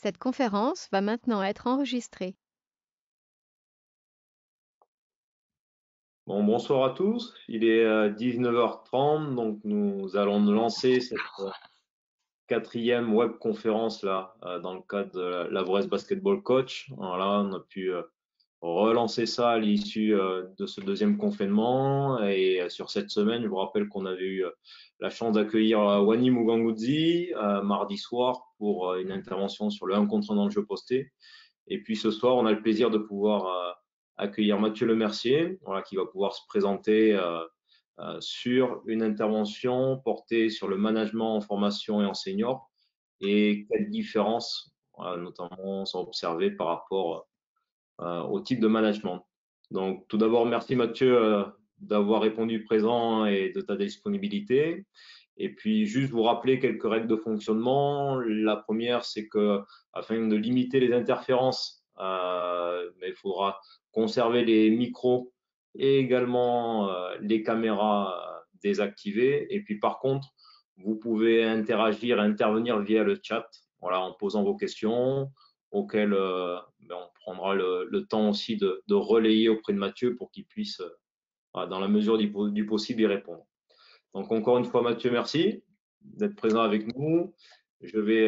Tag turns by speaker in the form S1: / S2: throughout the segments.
S1: Cette conférence va maintenant être enregistrée.
S2: Bon, bonsoir à tous. Il est 19h30, donc nous allons lancer cette quatrième web conférence là, dans le cadre de la Brest Basketball Coach. Voilà, on a pu relancer ça à l'issue de ce deuxième confinement. Et sur cette semaine, je vous rappelle qu'on avait eu la chance d'accueillir Wani Muganguzi mardi soir pour une intervention sur le 1 contre 1 dans le jeu posté. Et puis ce soir, on a le plaisir de pouvoir accueillir Mathieu Lemercier, voilà, qui va pouvoir se présenter sur une intervention portée sur le management en formation et en senior et quelles différences, notamment, sont observées par rapport au type de management. Donc, tout d'abord, merci Mathieu d'avoir répondu présent et de ta disponibilité. Et puis, juste vous rappeler quelques règles de fonctionnement. La première, c'est que afin de limiter les interférences, il faudra conserver les micros et également les caméras désactivées. Et puis, par contre, vous pouvez interagir, intervenir via le chat, voilà, en posant vos questions, auxquelles on prendra le temps aussi de relayer auprès de Mathieu pour qu'il puisse, dans la mesure du possible, y répondre. Donc encore une fois, Mathieu, merci d'être présent avec nous. Je vais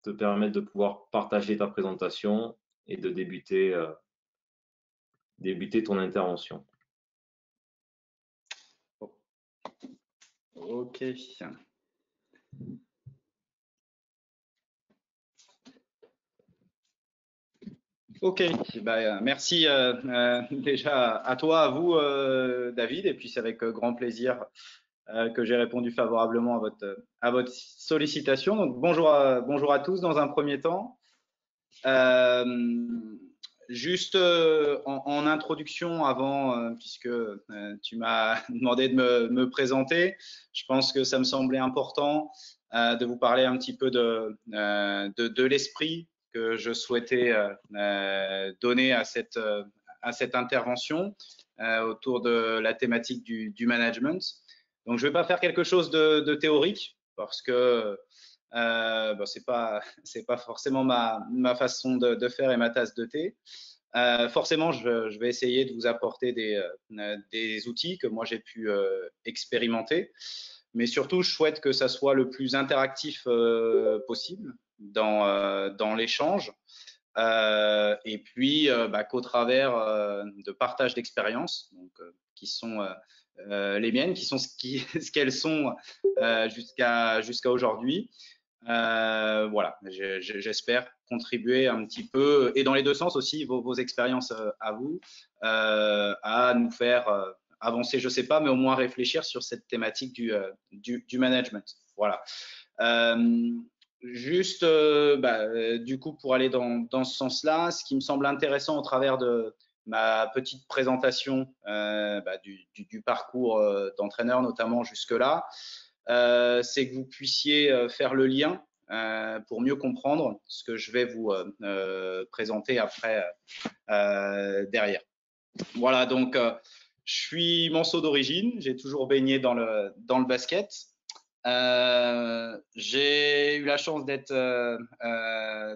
S2: te permettre de pouvoir partager ta présentation et de débuter ton intervention.
S3: Ok. Ok, merci déjà à toi, à vous, David, et puis c'est avec grand plaisir que j'ai répondu favorablement à votre sollicitation. Donc bonjour à tous dans un premier temps. Juste en introduction avant, puisque tu m'as demandé de me présenter, je pense que ça me semblait important de vous parler un petit peu de l'esprit que je souhaitais donner à cette intervention autour de la thématique du management. Donc, je ne vais pas faire quelque chose de théorique parce que c'est pas forcément ma façon de faire et ma tasse de thé. Forcément, je vais essayer de vous apporter des outils que moi j'ai pu expérimenter, mais surtout, je souhaite que ça soit le plus interactif possible dans l'échange, et puis qu'au travers de partage d'expériences, donc qui sont les miennes, qui sont ce qu'elles sont jusqu'à aujourd'hui. Voilà, j'espère contribuer un petit peu, et dans les deux sens aussi, vos expériences à vous, à nous faire avancer, je sais pas, mais au moins réfléchir sur cette thématique du management. Voilà. Juste, du coup, pour aller dans ce sens-là, ce qui me semble intéressant au travers de ma petite présentation du parcours d'entraîneur, notamment jusque-là, c'est que vous puissiez faire le lien pour mieux comprendre ce que je vais vous présenter après derrière. Voilà, donc je suis manceau d'origine, j'ai toujours baigné dans le basket. J'ai eu la chance d'être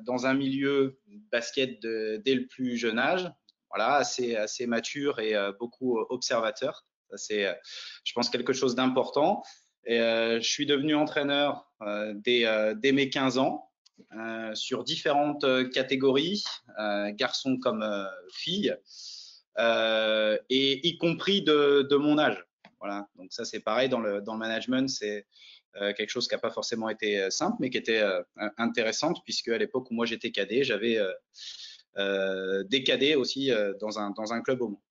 S3: dans un milieu basket dès le plus jeune âge, voilà, assez mature et beaucoup observateur. Ça, c'est, je pense, quelque chose d'important. Et je suis devenu entraîneur dès mes 15 ans sur différentes catégories, garçons comme filles, et y compris de mon âge. Voilà. Donc ça, c'est pareil dans le management, c'est quelque chose qui n'a pas forcément été simple, mais qui était intéressante, puisque à l'époque où moi j'étais cadet, j'avais des cadets aussi dans un club au Mans.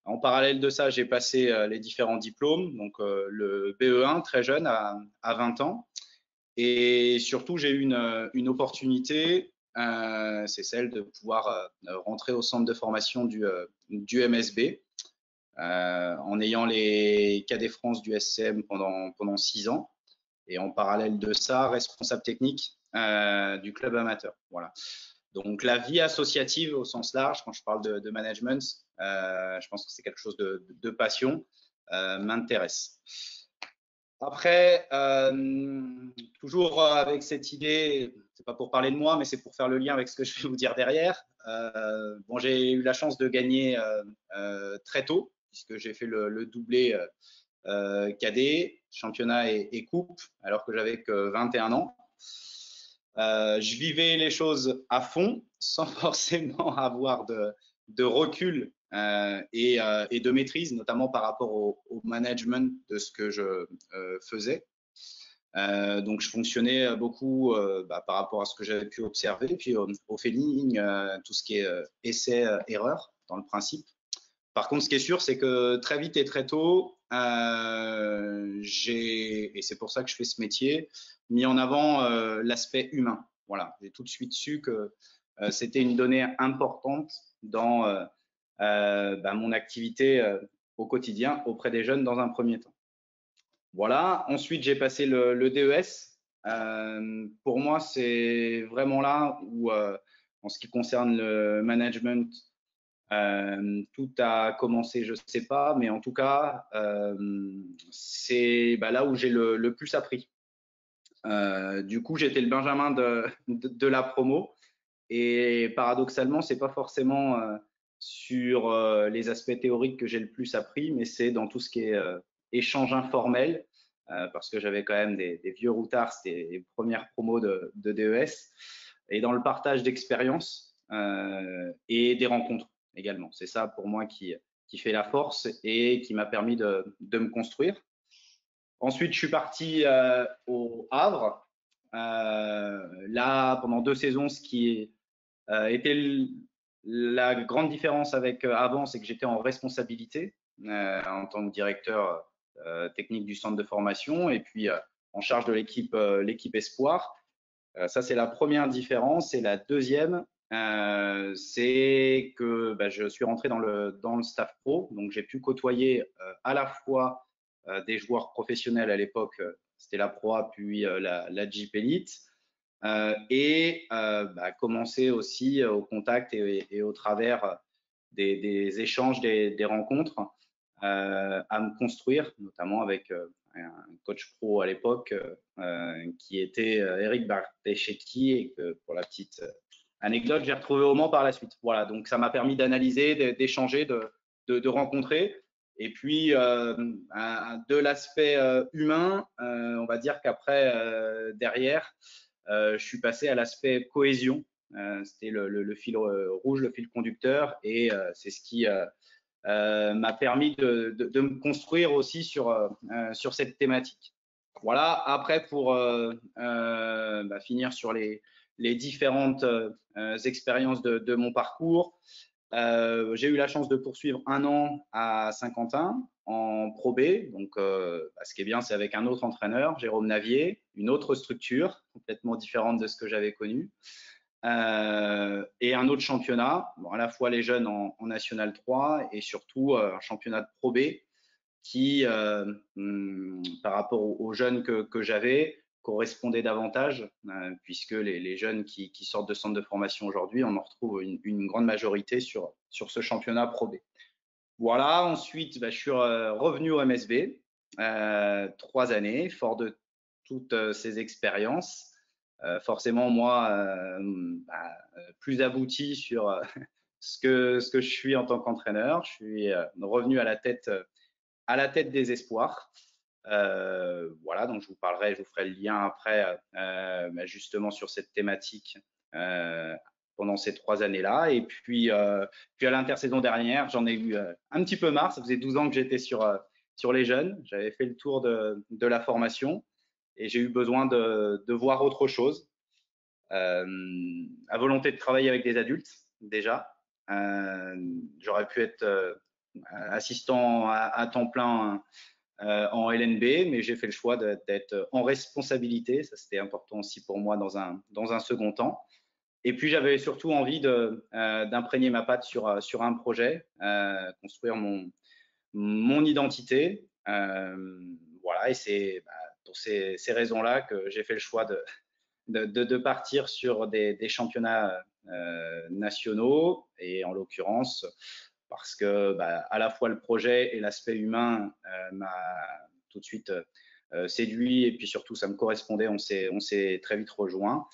S3: En parallèle de ça, j'ai passé les différents diplômes, donc le BE1 très jeune à 20 ans, et surtout j'ai eu une opportunité, c'est celle de pouvoir rentrer au centre de formation du MSB, en ayant les cadets France du SCM pendant 6 ans. Et en parallèle de ça, responsable technique du club amateur. Voilà. Donc la vie associative au sens large, quand je parle de management, je pense que c'est quelque chose de passion, m'intéresse. Après, toujours avec cette idée c'est pas pour parler de moi, mais c'est pour faire le lien avec ce que je vais vous dire derrière. Bon, j'ai eu la chance de gagner très tôt, puisque j'ai fait le doublé cadet, championnat et coupe, alors que j'avais que 21 ans. Je vivais les choses à fond, sans forcément avoir de recul et de maîtrise, notamment par rapport au management de ce que je faisais. Donc, je fonctionnais beaucoup par rapport à ce que j'avais pu observer, puis au feeling, tout ce qui est essai-erreur dans le principe. Par contre, ce qui est sûr, c'est que très vite et très tôt, et c'est pour ça que je fais ce métier, mis en avant l'aspect humain. Voilà, j'ai tout de suite su que c'était une donnée importante dans mon activité au quotidien auprès des jeunes dans un premier temps. Voilà, ensuite j'ai passé le DES. Pour moi, c'est vraiment là où, en ce qui concerne le management, tout a commencé, je ne sais pas, mais en tout cas, c'est là où j'ai le plus appris. Du coup, j'étais le Benjamin de la promo et paradoxalement, c'est pas forcément sur les aspects théoriques que j'ai le plus appris, mais c'est dans tout ce qui est échange informel, parce que j'avais quand même des vieux routards, c'était les premières promos de DES, et dans le partage d'expériences et des rencontres également. C'est ça pour moi qui fait la force et qui m'a permis de me construire. Ensuite, je suis parti au Havre. Là, pendant 2 saisons, ce qui était la grande différence avec avant, c'est que j'étais en responsabilité en tant que directeur technique du centre de formation et puis en charge de l'équipe espoir. Ça, c'est la première différence. Et la deuxième, c'est que je suis rentré dans le staff pro. Donc, j'ai pu côtoyer à la fois des joueurs professionnels à l'époque, c'était la Pro A, puis la Jeep Elite, et commencer aussi au contact et au travers des échanges, des rencontres, à me construire, notamment avec un coach pro à l'époque qui était Eric Bartesheki, et que pour la petite anecdote, j'ai retrouvé au Mans par la suite. Voilà, donc ça m'a permis d'analyser, d'échanger, de rencontrer. Et puis, de l'aspect humain, on va dire qu'après, derrière, je suis passé à l'aspect cohésion. C'était le fil rouge, le fil conducteur, et c'est ce qui m'a permis de me construire aussi sur cette thématique. Voilà, après pour finir sur les différentes expériences de mon parcours, j'ai eu la chance de poursuivre 1 an à Saint-Quentin en Pro B. Donc, ce qui est bien, c'est avec un autre entraîneur, Jérôme Navier, une autre structure complètement différente de ce que j'avais connu. Et un autre championnat, à la fois les jeunes en National 3 et surtout un championnat de Pro B qui, par rapport aux jeunes que j'avais, correspondait davantage, puisque les jeunes qui sortent de centres de formation aujourd'hui, on en retrouve une grande majorité sur ce championnat Pro B. Voilà, ensuite, je suis revenu au MSB, 3 années, fort de toutes ces expériences. Forcément, moi, plus abouti sur ce que je suis en tant qu'entraîneur. Je suis revenu à la tête des espoirs. Voilà, donc je vous ferai le lien après justement sur cette thématique pendant ces 3 années-là. Et puis à l'intersaison dernière, j'en ai eu un petit peu marre. Ça faisait 12 ans que j'étais sur les jeunes. J'avais fait le tour de la formation et j'ai eu besoin de voir autre chose. À volonté de travailler avec des adultes déjà. J'aurais pu être assistant à temps plein en LNB, mais j'ai fait le choix d'être en responsabilité. Ça, c'était important aussi pour moi dans un second temps. Et puis, j'avais surtout envie d'imprégner ma patte sur un projet, construire mon identité. Voilà, et c'est pour ces raisons-là que j'ai fait le choix de partir sur des championnats nationaux, et en l'occurrence parce que à la fois le projet et l'aspect humain m'a tout de suite séduit, et puis surtout ça me correspondait, on s'est très vite rejoint.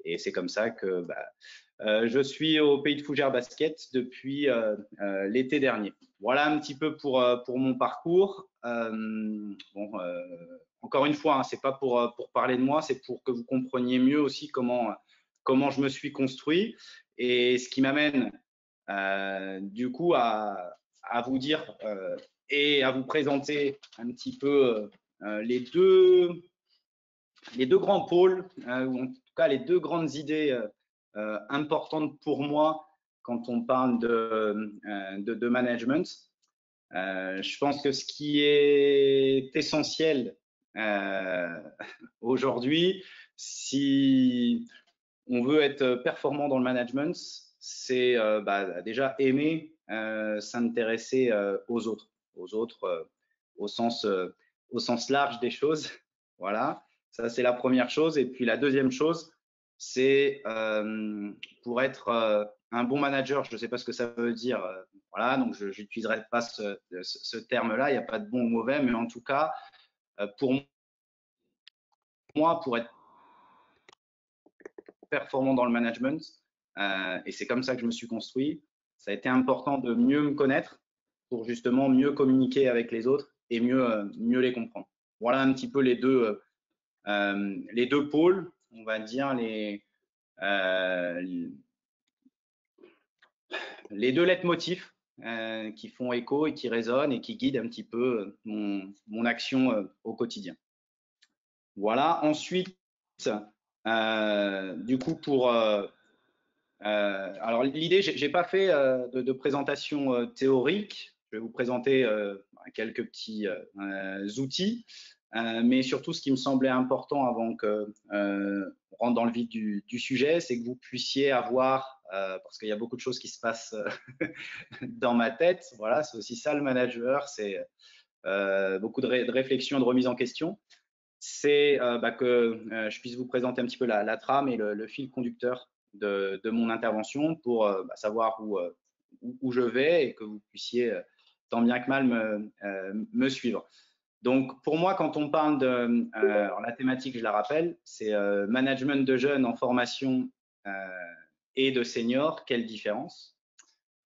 S3: Et c'est comme ça que je suis au Pays de Fougères Basket depuis l'été dernier. Voilà un petit peu pour mon parcours. Encore une fois, hein, c'est pas pour parler de moi, c'est pour que vous compreniez mieux aussi comment je me suis construit et ce qui m'amène du coup à vous dire et à vous présenter un petit peu les deux grands pôles, ou en tout cas les deux grandes idées importantes pour moi quand on parle de management. Je pense que ce qui est essentiel aujourd'hui, si on veut être performant dans le management, c'est déjà aimer s'intéresser aux autres au sens large des choses. Voilà, ça c'est la première chose. Et puis la deuxième chose, c'est pour être un bon manager, je ne sais pas ce que ça veut dire, voilà, donc je n'utiliserai pas ce terme-là, il n'y a pas de bon ou mauvais, mais en tout cas, pour moi, pour être performant dans le management, et c'est comme ça que je me suis construit, ça a été important de mieux me connaître pour justement mieux communiquer avec les autres et mieux les comprendre. Voilà un petit peu les deux pôles, on va dire, les deux leitmotifs qui font écho et qui résonnent et qui guident un petit peu mon action au quotidien. Voilà. Ensuite, du coup, alors l'idée, j'ai pas fait de présentation théorique. Je vais vous présenter quelques petits outils, mais surtout ce qui me semblait important avant que on rentre dans le vif du sujet, c'est que vous puissiez avoir, parce qu'il y a beaucoup de choses qui se passent dans ma tête. Voilà, c'est aussi ça le manager, c'est beaucoup de réflexion, de remise en question. C'est que je puisse vous présenter un petit peu la trame et le fil conducteur de mon intervention pour savoir où je vais et que vous puissiez tant bien que mal me suivre. Donc pour moi, quand on parle de alors la thématique, je la rappelle, c'est management de jeunes on et de seniors, quelle différence?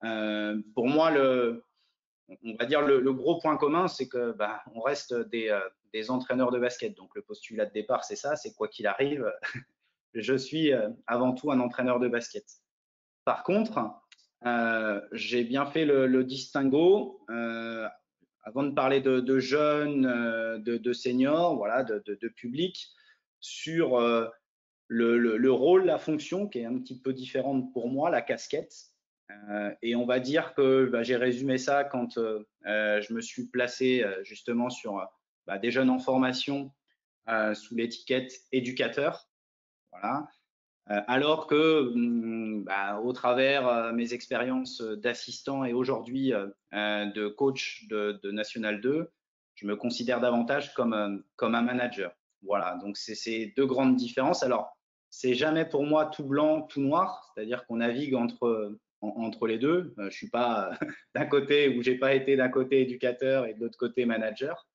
S3: Pour moi, on va dire le gros point commun, c'est que on reste des entraîneurs de basket. Donc le postulat de départ, c'est ça, c'est quoi qu'il arrive, je suis avant tout un entraîneur de basket. Par contre, j'ai bien fait le distinguo avant de parler de jeunes, de seniors, voilà, de public, sur le rôle, la fonction qui est un petit peu différente pour moi, la casquette. Et on va dire que j'ai résumé ça quand je me suis placé justement sur des jeunes en formation sous l'étiquette éducateur. Voilà. Alors que au travers mes expériences d'assistant et aujourd'hui de coach de National 2, je me considère davantage comme un manager. Voilà, donc c'est ces deux grandes différences. Alors, c'est jamais pour moi tout blanc, tout noir, c'est-à-dire qu'on navigue entre les deux. Je suis pas d'un côté où j'ai pas été d'un côté éducateur et de l'autre côté manager.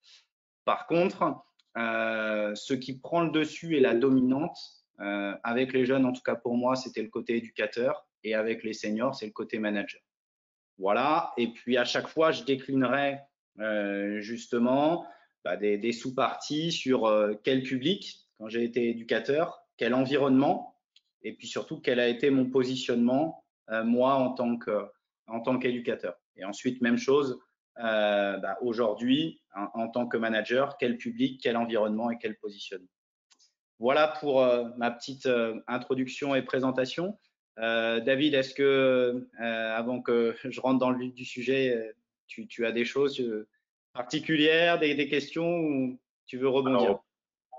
S3: Par contre, ce qui prend le dessus et la dominante, avec les jeunes, en tout cas pour moi, c'était le côté éducateur et avec les seniors, c'est le côté manager. Voilà. Et puis à chaque fois, je déclinerai justement des sous-parties sur quel public, quand j'ai été éducateur, quel environnement, et puis surtout quel a été mon positionnement moi en tant qu'éducateur. Et ensuite, même chose aujourd'hui en tant que manager, quel public, quel environnement et quel positionnement. Voilà pour ma petite introduction et présentation. David, est-ce que, avant que je rentre dans le vif du sujet, tu as des choses particulières, des questions ou tu veux rebondir?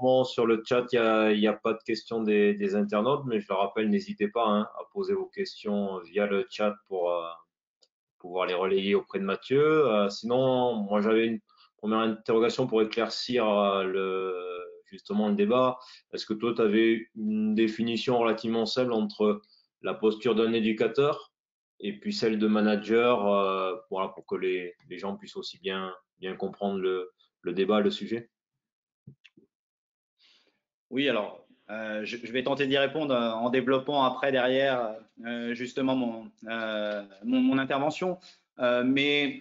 S2: Alors, sur le chat, il y a pas de questions des internautes, mais je le rappelle, n'hésitez pas à poser vos questions via le chat pour pouvoir les relayer auprès de Mathieu. Sinon, moi, j'avais une première interrogation pour éclaircir justement le débat. Est-ce que toi, tu avais une définition relativement simple entre la posture d'un éducateur et puis celle de manager, voilà, pour que les gens puissent aussi bien comprendre le débat, le sujet?
S3: Oui, alors je vais tenter d'y répondre en développant après derrière justement mon intervention. Mais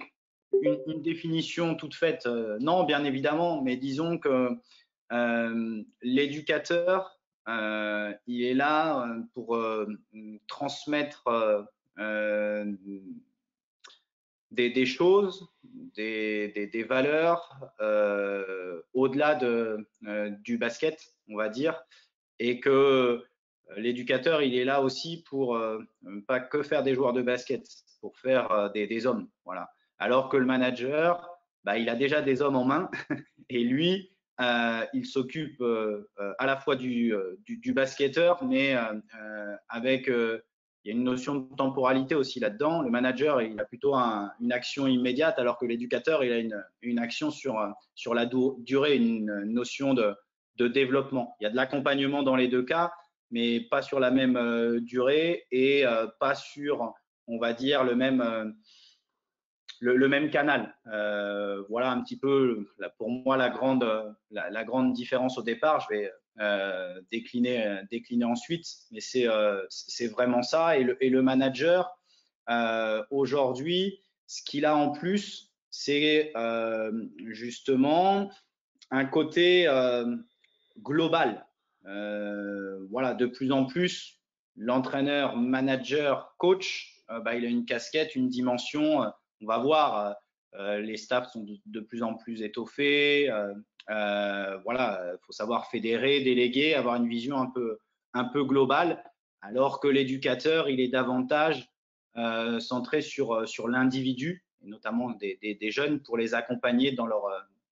S3: une définition toute faite, non, bien évidemment, mais disons que l'éducateur, il est là pour transmettre des choses, des valeurs au-delà du basket, on va dire, et que l'éducateur, il est là aussi pour pas que faire des joueurs de basket, pour faire des hommes, voilà. Alors que le manager, bah, il a déjà des hommes en main et lui, il s'occupe à la fois du basketteur, mais avec il y a une notion de temporalité aussi là-dedans. Le manager, il a plutôt une action immédiate, alors que l'éducateur, il a une action sur la durée, une notion de développement. Il y a de l'accompagnement dans les deux cas, mais pas sur la même durée et pas sur, on va dire, le même canal. Voilà un petit peu, pour moi, la grande différence au départ. Je vais décliner ensuite, mais c'est vraiment ça. Et le manager, aujourd'hui, ce qu'il a en plus, c'est justement un côté global. Voilà, de plus en plus, l'entraîneur, manager, coach, bah, il a une casquette, une dimension. On va voir, les staffs sont de plus en plus étoffés. Voilà, faut savoir fédérer, déléguer, avoir une vision un peu globale, alors que l'éducateur, il est davantage centré sur l'individu, et notamment des jeunes, pour les accompagner dans leur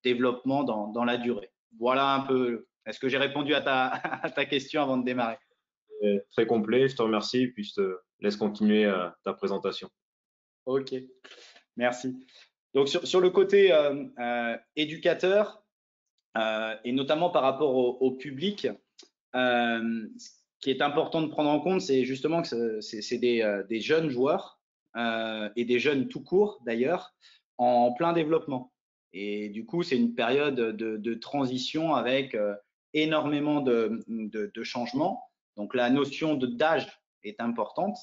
S3: développement dans la durée. Voilà un peu. Est-ce que j'ai répondu à ta question avant de démarrer?
S2: Très complet, je te remercie, puis je te laisse continuer ta présentation.
S3: Ok, merci. Donc sur le côté éducateur, et notamment par rapport au public, ce qui est important de prendre en compte, c'est justement que c'est des jeunes joueurs et des jeunes tout court d'ailleurs, en plein développement. Et du coup, c'est une période de transition avec énormément de changements. Donc la notion d'âge est importante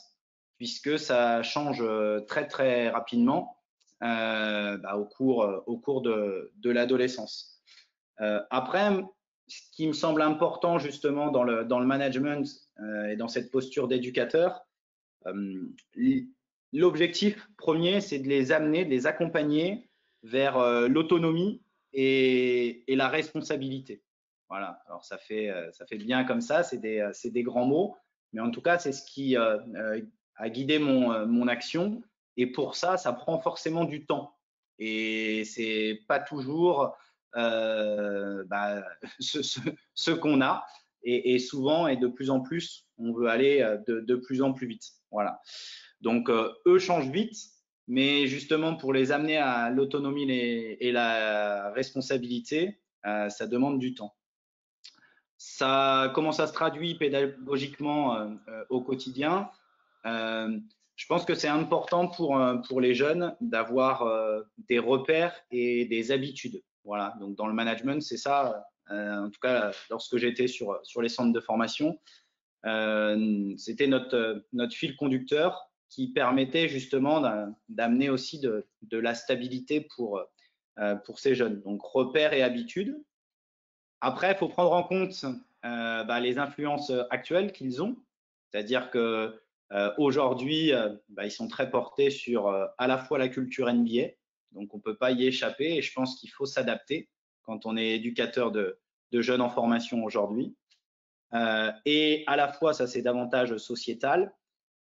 S3: puisque ça change très très rapidement bah, au cours de l'adolescence. Après, ce qui me semble important justement dans le management et dans cette posture d'éducateur, l'objectif premier, c'est de les amener, de les accompagner vers l'autonomie et la responsabilité. Voilà, alors ça fait bien comme ça, c'est des grands mots, mais en tout cas, c'est ce qui a guidé mon action. Et pour ça, ça prend forcément du temps. Et c'est pas toujours bah, ce qu'on a. Et souvent, et de plus en plus, on veut aller de plus en plus vite. Voilà. Donc, eux changent vite, mais justement, pour les amener à l'autonomie et la responsabilité, ça demande du temps. Comment ça se traduit pédagogiquement au quotidien? Je pense que c'est important pour les jeunes d'avoir des repères et des habitudes. Voilà, donc dans le management, c'est ça. En tout cas, lorsque j'étais sur les centres de formation, c'était notre fil conducteur qui permettait justement d'amener aussi de la stabilité pour ces jeunes. Donc repères et habitudes. Après, il faut prendre en compte bah, les influences actuelles qu'ils ont, c'est-à-dire que aujourd'hui, bah, ils sont très portés sur à la fois la culture NBA, donc on ne peut pas y échapper et je pense qu'il faut s'adapter quand on est éducateur de jeunes en formation aujourd'hui. Et à la fois, ça c'est davantage sociétal,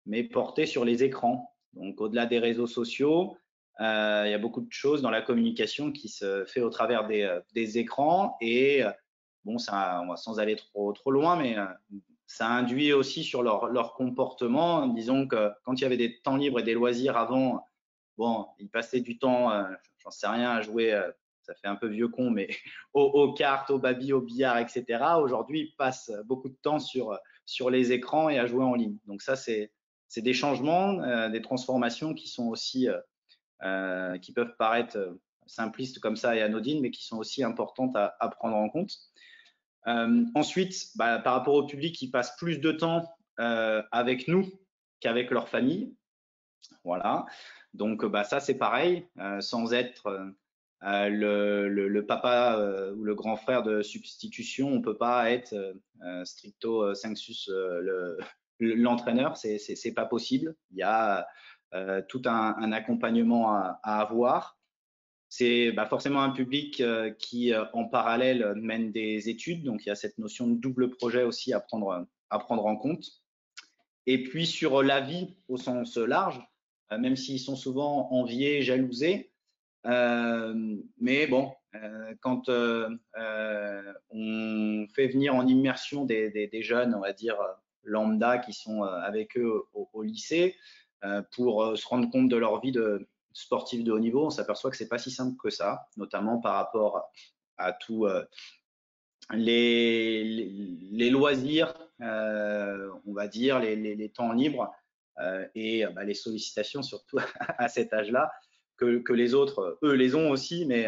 S3: mais porté sur les écrans. Donc au-delà des réseaux sociaux, il y a beaucoup de choses dans la communication qui se fait au travers des écrans et bon, ça, on va sans aller trop loin, mais ça induit aussi sur leur comportement. Disons que quand il y avait des temps libres et des loisirs avant, bon, ils passaient du temps, j'en sais rien, à jouer, ça fait un peu vieux con, mais aux cartes, au baby, au billard, etc. Aujourd'hui, ils passent beaucoup de temps sur les écrans et à jouer en ligne. Donc ça, c'est des changements, des transformations qui sont aussi, qui peuvent paraître simplistes comme ça et anodines, mais qui sont aussi importantes à prendre en compte. Ensuite, par rapport au public, ils passent plus de temps avec nous qu'avec leur famille. Voilà. Donc, ça, c'est pareil, sans être le papa ou le grand frère de substitution, on peut pas être stricto sensus l'entraîneur, c'est pas possible. Il y a tout un accompagnement à avoir. C'est forcément un public qui, en parallèle, mène des études. Donc, il y a cette notion de double projet aussi à prendre en compte. Et puis, sur la vie au sens large, même s'ils sont souvent enviés, jalousés, mais bon, quand on fait venir en immersion des jeunes, on va dire lambda, qui sont avec eux au lycée, pour se rendre compte de leur vie de sportif de haut niveau, on s'aperçoit que c'est pas si simple que ça, notamment par rapport à tous les loisirs, on va dire, les temps libres et les sollicitations, surtout à cet âge-là, que les autres, eux, les ont aussi, mais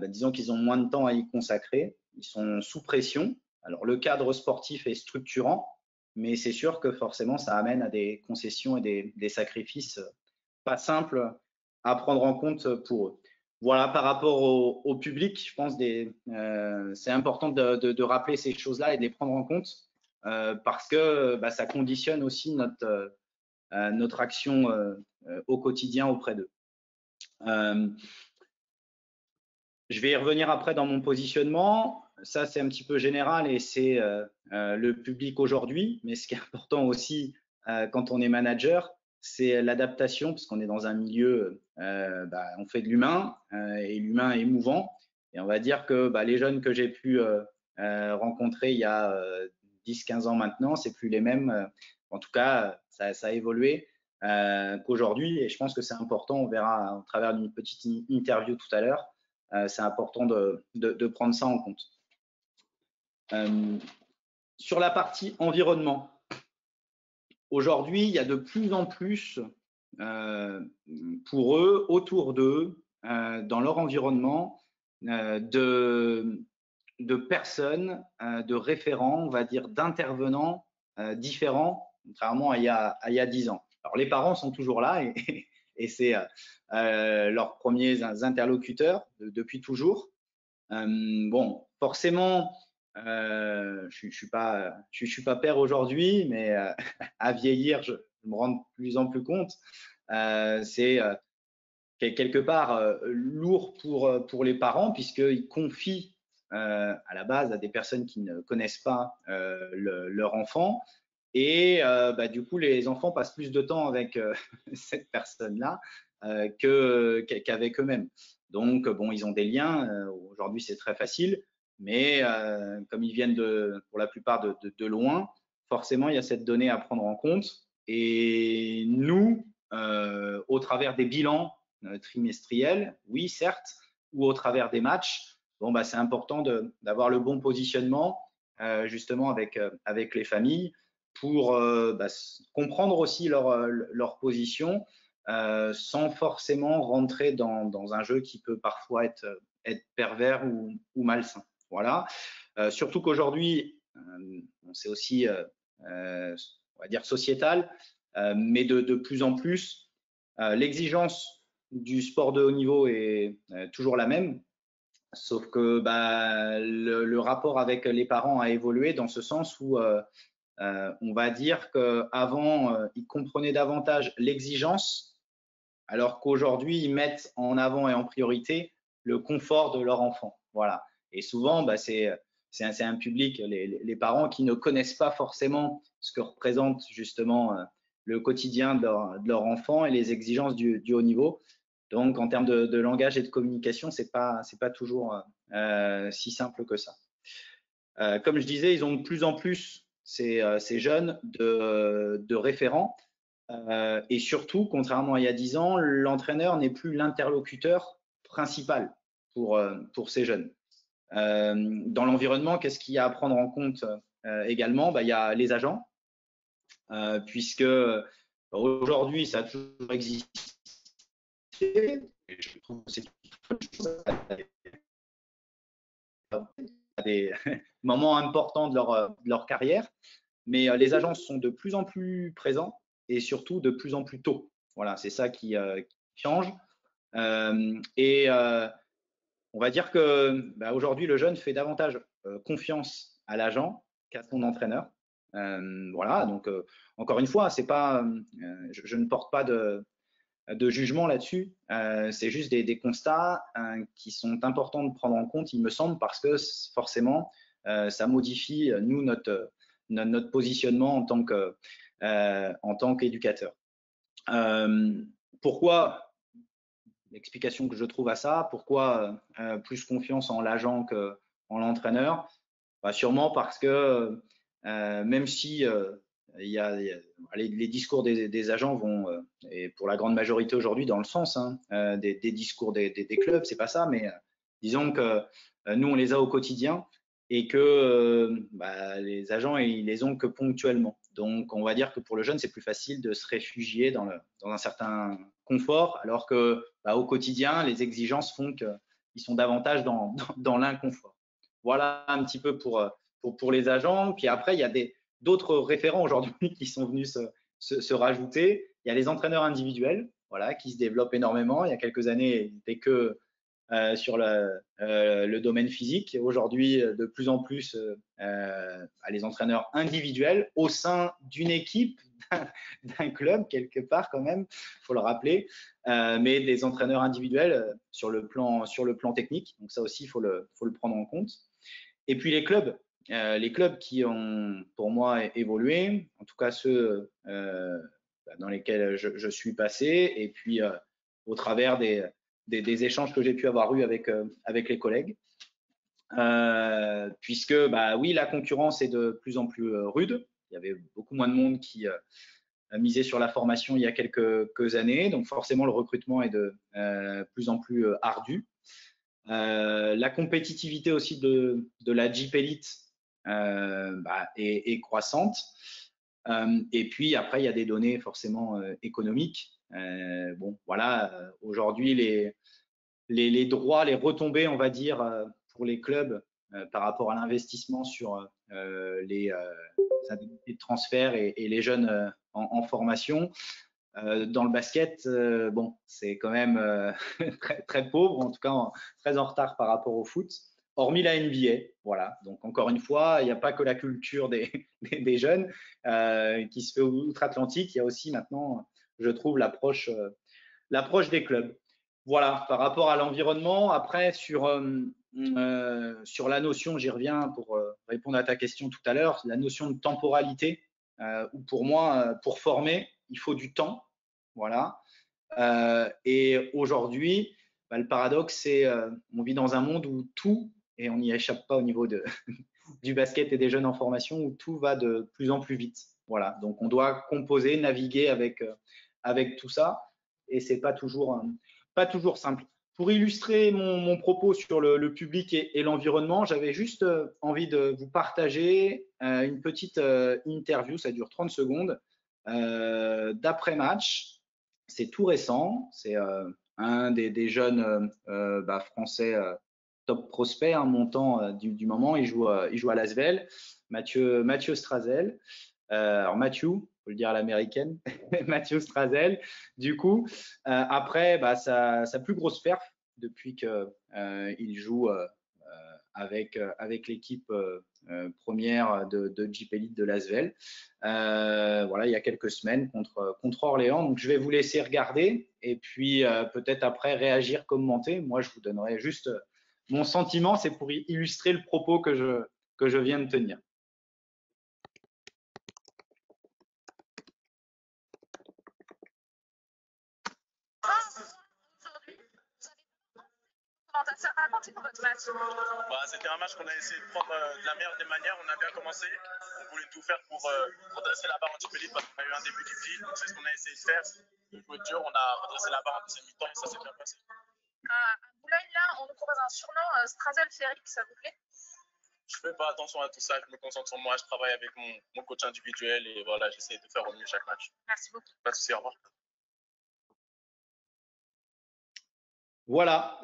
S3: disons qu'ils ont moins de temps à y consacrer. Ils sont sous pression. Alors, le cadre sportif est structurant, mais c'est sûr que forcément, ça amène à des concessions et des sacrifices pas simples à prendre en compte pour eux. Voilà, par rapport au public, je pense c'est important de rappeler ces choses-là et de les prendre en compte parce que ça conditionne aussi notre action au quotidien auprès d'eux. Je vais y revenir après dans mon positionnement. Ça, c'est un petit peu général et c'est le public aujourd'hui. Mais ce qui est important aussi quand on est manager, c'est l'adaptation, parce qu'on est dans un milieu, on fait de l'humain et l'humain est mouvant. Et on va dire que les jeunes que j'ai pu rencontrer il y a 10-15 ans maintenant, c'est plus les mêmes. En tout cas, ça a évolué qu'aujourd'hui. Et je pense que c'est important, on verra au travers d'une petite interview tout à l'heure, c'est important de prendre ça en compte. Sur la partie environnement, aujourd'hui, il y a de plus en plus pour eux, autour d'eux, dans leur environnement, de personnes, de référents, on va dire, d'intervenants différents, contrairement à il y a 10 ans. Alors, les parents sont toujours là et c'est leurs premiers interlocuteurs depuis toujours. Bon, forcément, je suis pas père aujourd'hui, mais à vieillir, je me rends de plus en plus compte. C'est quelque part lourd pour les parents puisqu'ils confient à la base à des personnes qui ne connaissent pas leur enfant. Et du coup, les enfants passent plus de temps avec cette personne-là qu'avec eux-mêmes. Donc, bon, ils ont des liens. Aujourd'hui, c'est très facile. Mais comme ils viennent pour la plupart de loin, forcément, il y a cette donnée à prendre en compte. Et nous, au travers des bilans trimestriels, oui, certes, ou au travers des matchs, bon, c'est important d'avoir le bon positionnement justement avec les familles pour comprendre aussi leur position sans forcément rentrer dans un jeu qui peut parfois être pervers ou malsain. Voilà. Surtout qu'aujourd'hui, c'est aussi, on va dire, sociétal, mais de plus en plus, l'exigence du sport de haut niveau est toujours la même. Sauf que le rapport avec les parents a évolué dans ce sens où on va dire qu'avant, ils comprenaient davantage l'exigence, alors qu'aujourd'hui, ils mettent en avant et en priorité le confort de leur enfant. Voilà. Et souvent, c'est un public, les parents qui ne connaissent pas forcément ce que représente justement le quotidien de leur enfant et les exigences du haut niveau. Donc, en termes de langage et de communication, c'est pas toujours si simple que ça. Comme je disais, ils ont de plus en plus ces jeunes de référents. Et surtout, contrairement à il y a 10 ans, l'entraîneur n'est plus l'interlocuteur principal pour ces jeunes. Dans l'environnement, qu'est-ce qu'il y a à prendre en compte également? Il y a les agents, puisque aujourd'hui, ça a toujours existé. Et je trouve que c'est une chose des moments importants de leur carrière. Mais les agents sont de plus en plus présents et surtout de plus en plus tôt. Voilà, c'est ça qui change. On va dire que aujourd'hui, le jeune fait davantage confiance à l'agent qu'à son entraîneur. Voilà, donc encore une fois, c'est pas, je ne porte pas de jugement là-dessus. C'est juste des constats qui sont importants de prendre en compte, il me semble, parce que forcément, ça modifie, nous, notre positionnement en tant qu'éducateur. Pourquoi l'explication que je trouve à ça, pourquoi plus confiance en l'agent qu'en l'entraîneur? Sûrement parce que même si les discours des agents vont, et pour la grande majorité aujourd'hui, dans le sens des discours des clubs, c'est pas ça, mais disons que nous, on les a au quotidien et que les agents, ils les ont que ponctuellement. Donc, on va dire que pour le jeune, c'est plus facile de se réfugier dans un certain confort, alors que au quotidien, les exigences font qu'ils sont davantage dans l'inconfort. Voilà un petit peu pour les agents. Puis après, il y a d'autres référents aujourd'hui qui sont venus se rajouter. Il y a les entraîneurs individuels, voilà, qui se développent énormément. Il y a quelques années, ils n'étaient que sur le domaine physique. Aujourd'hui, de plus en plus, les entraîneurs individuels au sein d'une équipe, d'un club, quelque part quand même, il faut le rappeler, mais des entraîneurs individuels sur le plan technique. Donc ça aussi, il faut le prendre en compte. Et puis les clubs qui ont, pour moi, évolué, en tout cas ceux dans lesquels je suis passé, et puis au travers des échanges que j'ai pu avoir eu avec les collègues. Puisque, oui, la concurrence est de plus en plus rude. Il y avait beaucoup moins de monde qui misait sur la formation il y a quelques années. Donc, forcément, le recrutement est de plus en plus ardu. La compétitivité aussi de la Jeep Elite est croissante. Et puis après, il y a des données forcément économiques. Bon, voilà, aujourd'hui, les droits, les retombées, on va dire, pour les clubs par rapport à l'investissement sur les indemnités de transfert et les jeunes en formation. Dans le basket, bon, c'est quand même très, très pauvre, en tout cas très en retard par rapport au foot, hormis la NBA. Voilà, donc encore une fois, il n'y a pas que la culture des jeunes qui se fait outre-Atlantique, il y a aussi maintenant, je trouve, l'approche des clubs. Voilà, par rapport à l'environnement. Après, sur la notion, j'y reviens pour répondre à ta question tout à l'heure, la notion de temporalité, où pour moi, pour former, il faut du temps. Voilà. Et aujourd'hui, le paradoxe, c'est on vit dans un monde où tout, et on n'y échappe pas au niveau du basket et des jeunes en formation, où tout va de plus en plus vite. Voilà. Donc, on doit composer, naviguer avec tout ça, et c'est pas toujours simple. Pour illustrer mon propos sur le public et l'environnement, j'avais juste envie de vous partager une petite interview, ça dure 30 secondes, d'après-match. C'est tout récent, c'est un des jeunes français top prospect, montant du moment. Il joue à Lasvel, Mathieu Strazel. Alors Mathieu, faut le dire à l'américaine, Mathieu Strazel. Du coup, après sa plus grosse perf depuis qu'il joue avec l'équipe première de Jeep Elite de Lasvel. Voilà, il y a quelques semaines contre Orléans. Donc je vais vous laisser regarder et puis peut-être après réagir, commenter. Moi, je vous donnerai juste mon sentiment, c'est pour illustrer le propos que je viens de tenir.
S4: C'était un match qu'on a essayé de prendre de la meilleure des manières. On a bien commencé. On voulait tout faire pour redresser la barre en Jeep Elite parce qu'on a eu un début difficile. Donc c'est ce qu'on a essayé de faire. On jouait dur, on a redressé la barre en deuxième mi-temps et ça s'est bien passé.
S5: À Boulogne, là, on nous propose un surnom Strazel Féric, ça vous plaît?
S4: Je fais pas attention à tout ça. Je me concentre sur moi. Je travaille avec mon coach individuel et voilà, j'essaie de faire au mieux chaque match.
S5: Merci beaucoup.
S4: Pas de souci, au revoir.
S3: Voilà.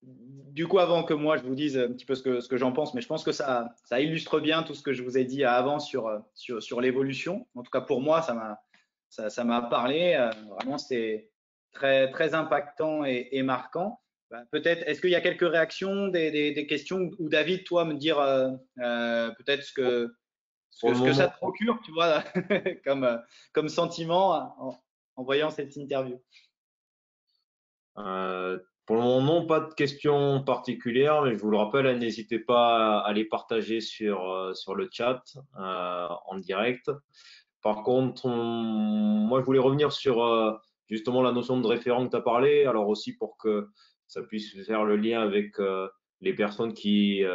S3: du coup, avant que moi je vous dise un petit peu ce que j'en pense, mais je pense que ça illustre bien tout ce que je vous ai dit avant sur l'évolution. En tout cas, pour moi, ça m'a parlé. Vraiment, c'était très, très impactant et marquant. Bah, peut-être, est-ce qu'il y a quelques réactions, des questions, ou David, toi, me dire peut-être
S2: Pour le
S3: ce que ça
S2: moment,
S3: te procure, tu vois, comme sentiment en voyant cette interview.
S2: pour le moment, non, pas de questions particulières, mais je vous le rappelle, hein, n'hésitez pas à les partager sur le chat en direct. Par contre, moi, je voulais revenir sur justement la notion de référent que tu as parlé, alors aussi pour que ça puisse faire le lien avec les personnes qui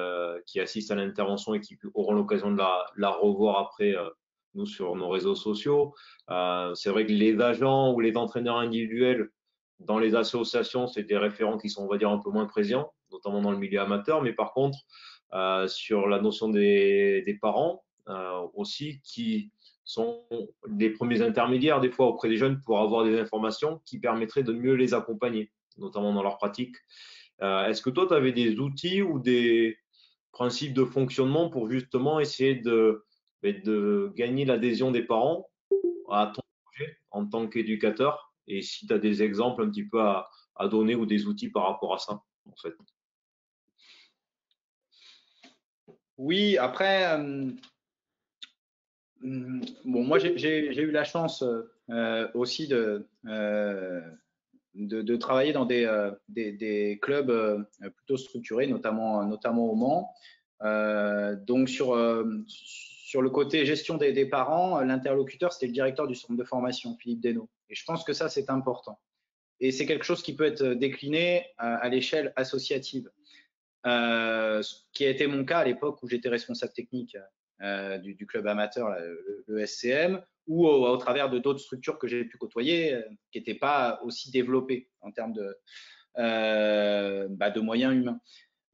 S2: assistent à l'intervention et qui auront l'occasion de la revoir après, nous, sur nos réseaux sociaux. C'est vrai que les agents ou les entraîneurs individuels dans les associations, c'est des référents qui sont, on va dire, un peu moins présents, notamment dans le milieu amateur, mais par contre, sur la notion des parents aussi, qui sont les premiers intermédiaires des fois auprès des jeunes pour avoir des informations qui permettraient de mieux les accompagner, notamment dans leur pratique. Est-ce que toi, tu avais des outils ou des principes de fonctionnement pour justement essayer de gagner l'adhésion des parents à ton projet en tant qu'éducateur? Et si tu as des exemples un petit peu à donner ou des outils par rapport à ça, en fait.
S3: Oui, après, bon, moi j'ai eu la chance aussi de travailler dans des clubs plutôt structurés, notamment au Mans. Donc sur le côté gestion des parents, l'interlocuteur, c'était le directeur du centre de formation, Philippe Desnaux. Et je pense que ça, c'est important. Et c'est quelque chose qui peut être décliné à l'échelle associative. Ce qui a été mon cas à l'époque où j'étais responsable technique du club amateur, le SCM, ou au travers de d'autres structures que j'ai pu côtoyer qui n'étaient pas aussi développées en termes de moyens humains.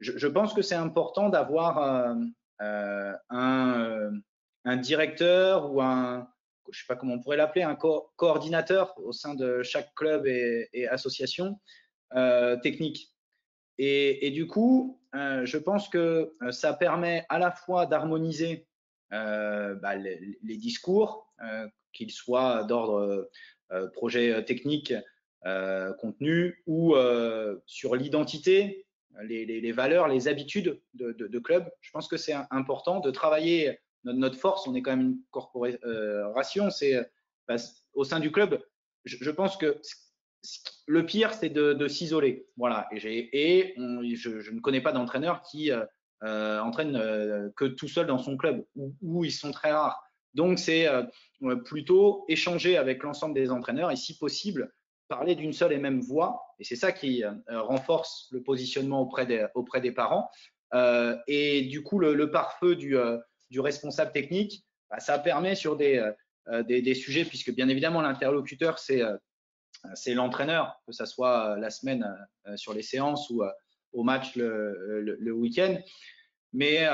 S3: Je pense que c'est important d'avoir un directeur ou je ne sais pas comment on pourrait l'appeler, un coordinateur au sein de chaque club et association technique. Et du coup, je pense que ça permet à la fois d'harmoniser les discours, qu'ils soient d'ordre projet technique, contenu, ou sur l'identité, les valeurs, les habitudes de club. Je pense que c'est important de travailler notre force. On est quand même une corporation, c'est au sein du club. Je pense que le pire, c'est de s'isoler. Voilà. Et je ne connais pas d'entraîneur qui entraîne que tout seul dans son club, où ils sont très rares. Donc, c'est plutôt échanger avec l'ensemble des entraîneurs et, si possible, parler d'une seule et même voix. Et c'est ça qui renforce le positionnement auprès des parents. Et du coup, le pare-feu du responsable technique, bah, ça permet sur des sujets, puisque bien évidemment, l'interlocuteur, c'est l'entraîneur, que ce soit la semaine sur les séances ou au match le week-end. Mais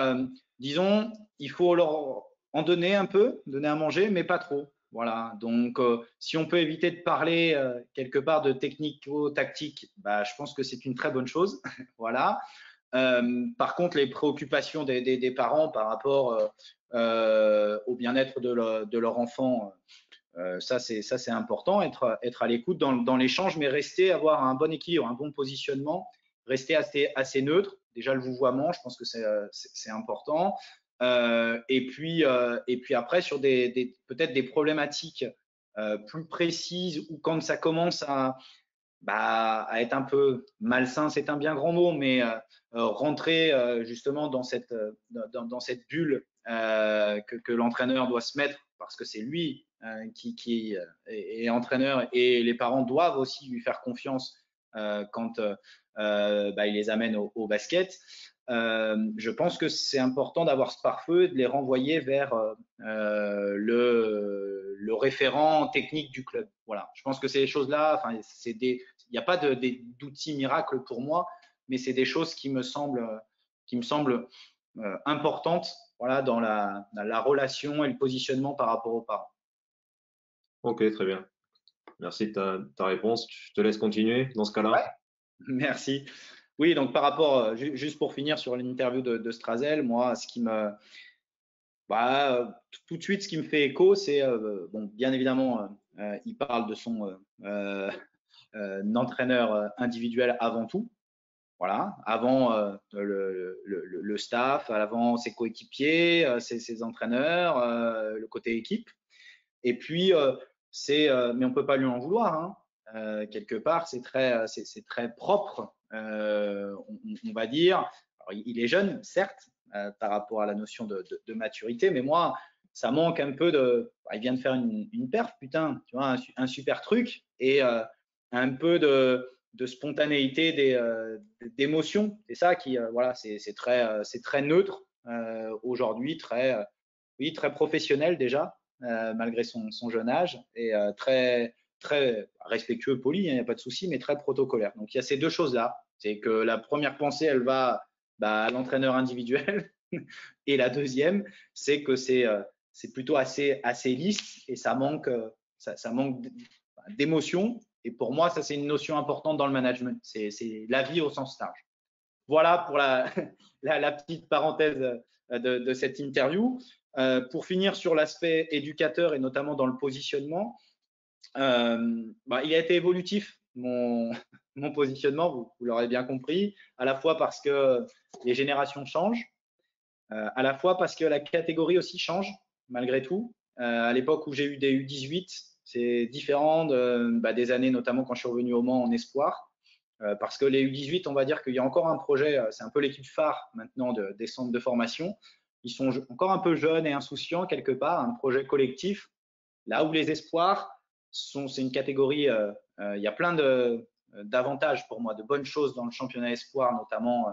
S3: disons, il faut leur en donner un peu, donner à manger, mais pas trop. Voilà. Donc, si on peut éviter de parler quelque part de technico-tactique, bah, je pense que c'est une très bonne chose. Voilà. Par contre, les préoccupations des parents par rapport au bien-être de leur enfant, ça c'est important, être à l'écoute dans l'échange, mais avoir un bon équilibre, un bon positionnement, rester assez neutre. Déjà le vouvoiement, je pense que c'est important. Et puis après sur peut-être des problématiques plus précises, ou quand ça commence à être un peu malsain, c'est un bien grand mot, mais rentrer justement dans cette bulle que l'entraîneur doit se mettre, parce que c'est lui qui est entraîneur, et les parents doivent aussi lui faire confiance quand il les amène au basket. Je pense que c'est important d'avoir ce pare-feu, de les renvoyer vers le référent technique du club. Voilà. Je pense que ces choses-là, il n'y a pas d'outils miracles pour moi, mais c'est des choses qui me semblent importantes, voilà, dans la relation et le positionnement par rapport aux parents.
S2: Ok, très bien. Merci de ta réponse. Je te laisse continuer dans ce cas-là.
S3: Ouais. Merci. Oui, donc par rapport, juste pour finir sur l'interview de Strazel, moi, ce qui me, tout de suite, ce qui me fait écho, c'est, bon, bien évidemment, il parle de son entraîneur individuel avant tout. Voilà, avant le staff, avant ses coéquipiers, ses entraîneurs, le côté équipe. Et puis, mais on peut pas lui en vouloir. Hein. Quelque part, c'est très propre, on va dire. Alors, il est jeune, certes, par rapport à la notion de maturité, mais moi, ça manque un peu de. Il vient de faire une perf, putain, tu vois, un super truc et un peu de spontanéité, d'émotion. C'est ça qui, voilà, c'est très neutre aujourd'hui, oui, très professionnel déjà. Malgré son jeune âge, et très respectueux, poli, il n'y a pas de souci, mais très protocolaire. Donc il y a ces deux choses-là. C'est que la première pensée, elle va à l'entraîneur individuel, et la deuxième, c'est que c'est plutôt assez lisse, et ça manque d'émotion. Et pour moi, ça c'est une notion importante dans le management. C'est la vie au sens large. Voilà pour la petite parenthèse de cette interview. Pour finir sur l'aspect éducateur et notamment dans le positionnement, il a été évolutif, mon positionnement, vous l'aurez bien compris, à la fois parce que les générations changent, à la fois parce que la catégorie aussi change malgré tout. À l'époque où j'ai eu des U18, c'est différent des années notamment quand je suis revenu au Mans en espoir. Parce que les U18, on va dire qu'il y a encore un projet, c'est un peu l'équipe phare maintenant des centres de formation. Ils sont encore un peu jeunes et insouciants quelque part, un projet collectif. Là où les espoirs, c'est une catégorie, il y a plein d'avantages pour moi, de bonnes choses dans le championnat espoir, notamment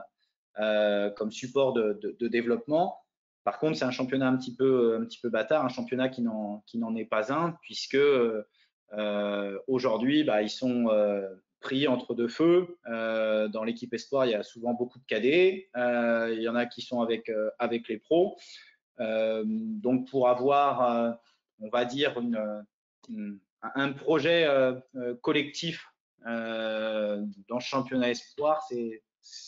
S3: comme support de développement. Par contre, c'est un championnat un petit peu bâtard, un championnat qui n'en est pas un, puisque aujourd'hui, ils sont pris entre deux feux. Dans l'équipe espoir, il y a souvent beaucoup de cadets. Il y en a qui sont avec les pros. Donc, pour avoir, on va dire, un projet collectif dans le championnat espoir,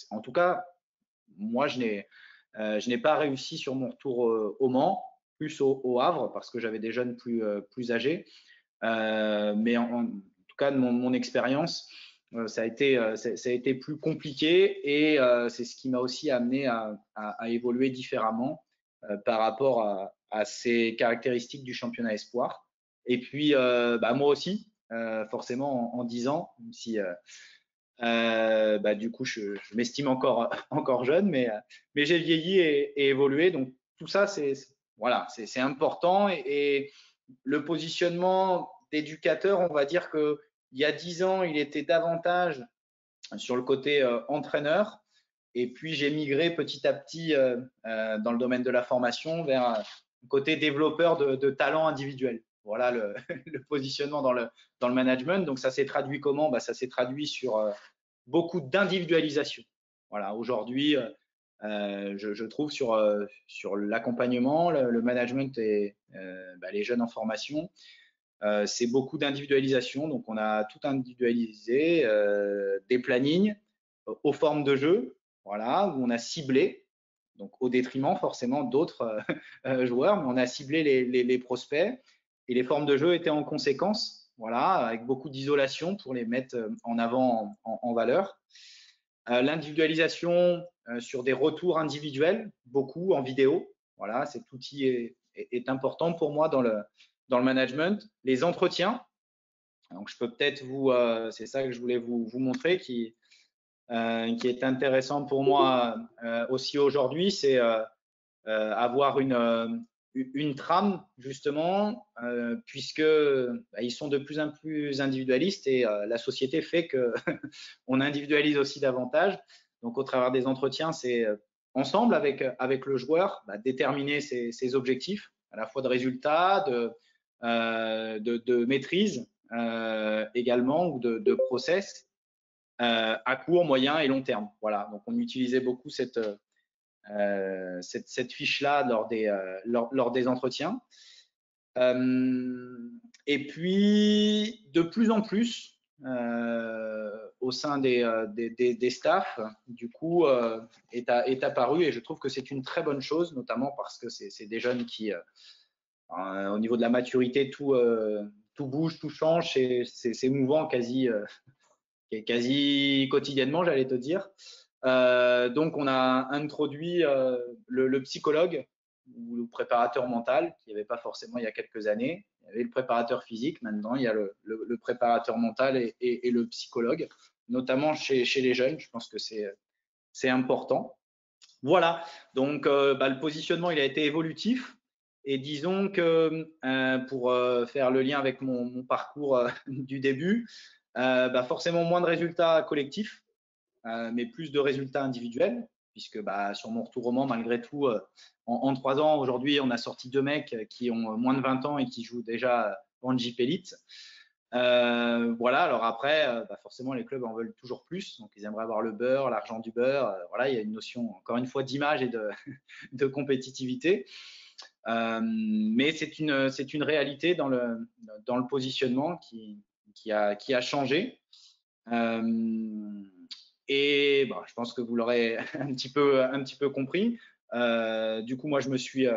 S3: en tout cas, moi, je n'ai pas réussi sur mon retour au Mans, plus au Havre, parce que j'avais des jeunes plus âgés. Mais en tout cas, de mon expérience, ça a été plus compliqué, et c'est ce qui m'a aussi amené à évoluer différemment par rapport à ces caractéristiques du championnat espoir. Et puis, moi aussi, forcément, en 10 ans, même si du coup, je m'estime encore jeune, mais j'ai vieilli et évolué. Donc, tout ça, voilà, c'est important. Et le positionnement d'éducateur, on va dire qu'il y a 10 ans, il était davantage sur le côté entraîneur. Et puis, j'ai migré petit à petit dans le domaine de la formation vers le côté développeur de talents individuels. Voilà le positionnement dans le management. Donc, ça s'est traduit comment? Ça s'est traduit sur beaucoup d'individualisation. Voilà, aujourd'hui, je trouve sur l'accompagnement, le management et les jeunes en formation, c'est beaucoup d'individualisation. Donc, on a tout individualisé, des plannings aux formes de jeu, voilà, où on a ciblé, donc au détriment forcément d'autres joueurs, mais on a ciblé les prospects, et les formes de jeu étaient en conséquence, voilà, avec beaucoup d'isolation pour les mettre en avant, en valeur. L'individualisation sur des retours individuels, beaucoup en vidéo, voilà, cet outil est important pour moi dans le management. Les entretiens, donc je peux peut-être c'est ça que je voulais vous montrer, qui est intéressant pour moi aussi aujourd'hui, c'est avoir une trame justement, puisque ils sont de plus en plus individualistes, et la société fait que on individualise aussi davantage. Donc, au travers des entretiens, c'est ensemble avec le joueur déterminer ses objectifs, à la fois de résultats, de maîtrise également, ou de process à court, moyen et long terme. Voilà. Donc, on utilisait beaucoup cette fiche-là lors des entretiens. Et puis, de plus en plus, au sein des staffs, du coup, est apparu et je trouve que c'est une très bonne chose, notamment parce que c'est des jeunes qui, au niveau de la maturité, tout bouge, tout change, c'est mouvant quasi quotidiennement, j'allais te dire. Donc, on a introduit le psychologue ou le préparateur mental, qu'il n'y avait pas forcément il y a quelques années. Il y avait le préparateur physique, maintenant il y a le préparateur mental et le psychologue, notamment chez les jeunes. Je pense que c'est important. Voilà, donc le positionnement, il a été évolutif. Et disons que pour faire le lien avec mon parcours du début, forcément moins de résultats collectifs, mais plus de résultats individuels, puisque sur mon retour au Mans, malgré tout, en 3 ans, aujourd'hui, on a sorti 2 mecs qui ont moins de 20 ans et qui jouent déjà en JP Elite. Voilà, alors après, forcément, les clubs en veulent toujours plus, donc ils aimeraient avoir le beurre, l'argent du beurre. Voilà, il y a une notion, encore une fois, d'image et de compétitivité. Mais c'est une réalité dans le positionnement qui a changé. Et je pense que vous l'aurez un petit peu compris. Du coup, moi, je me suis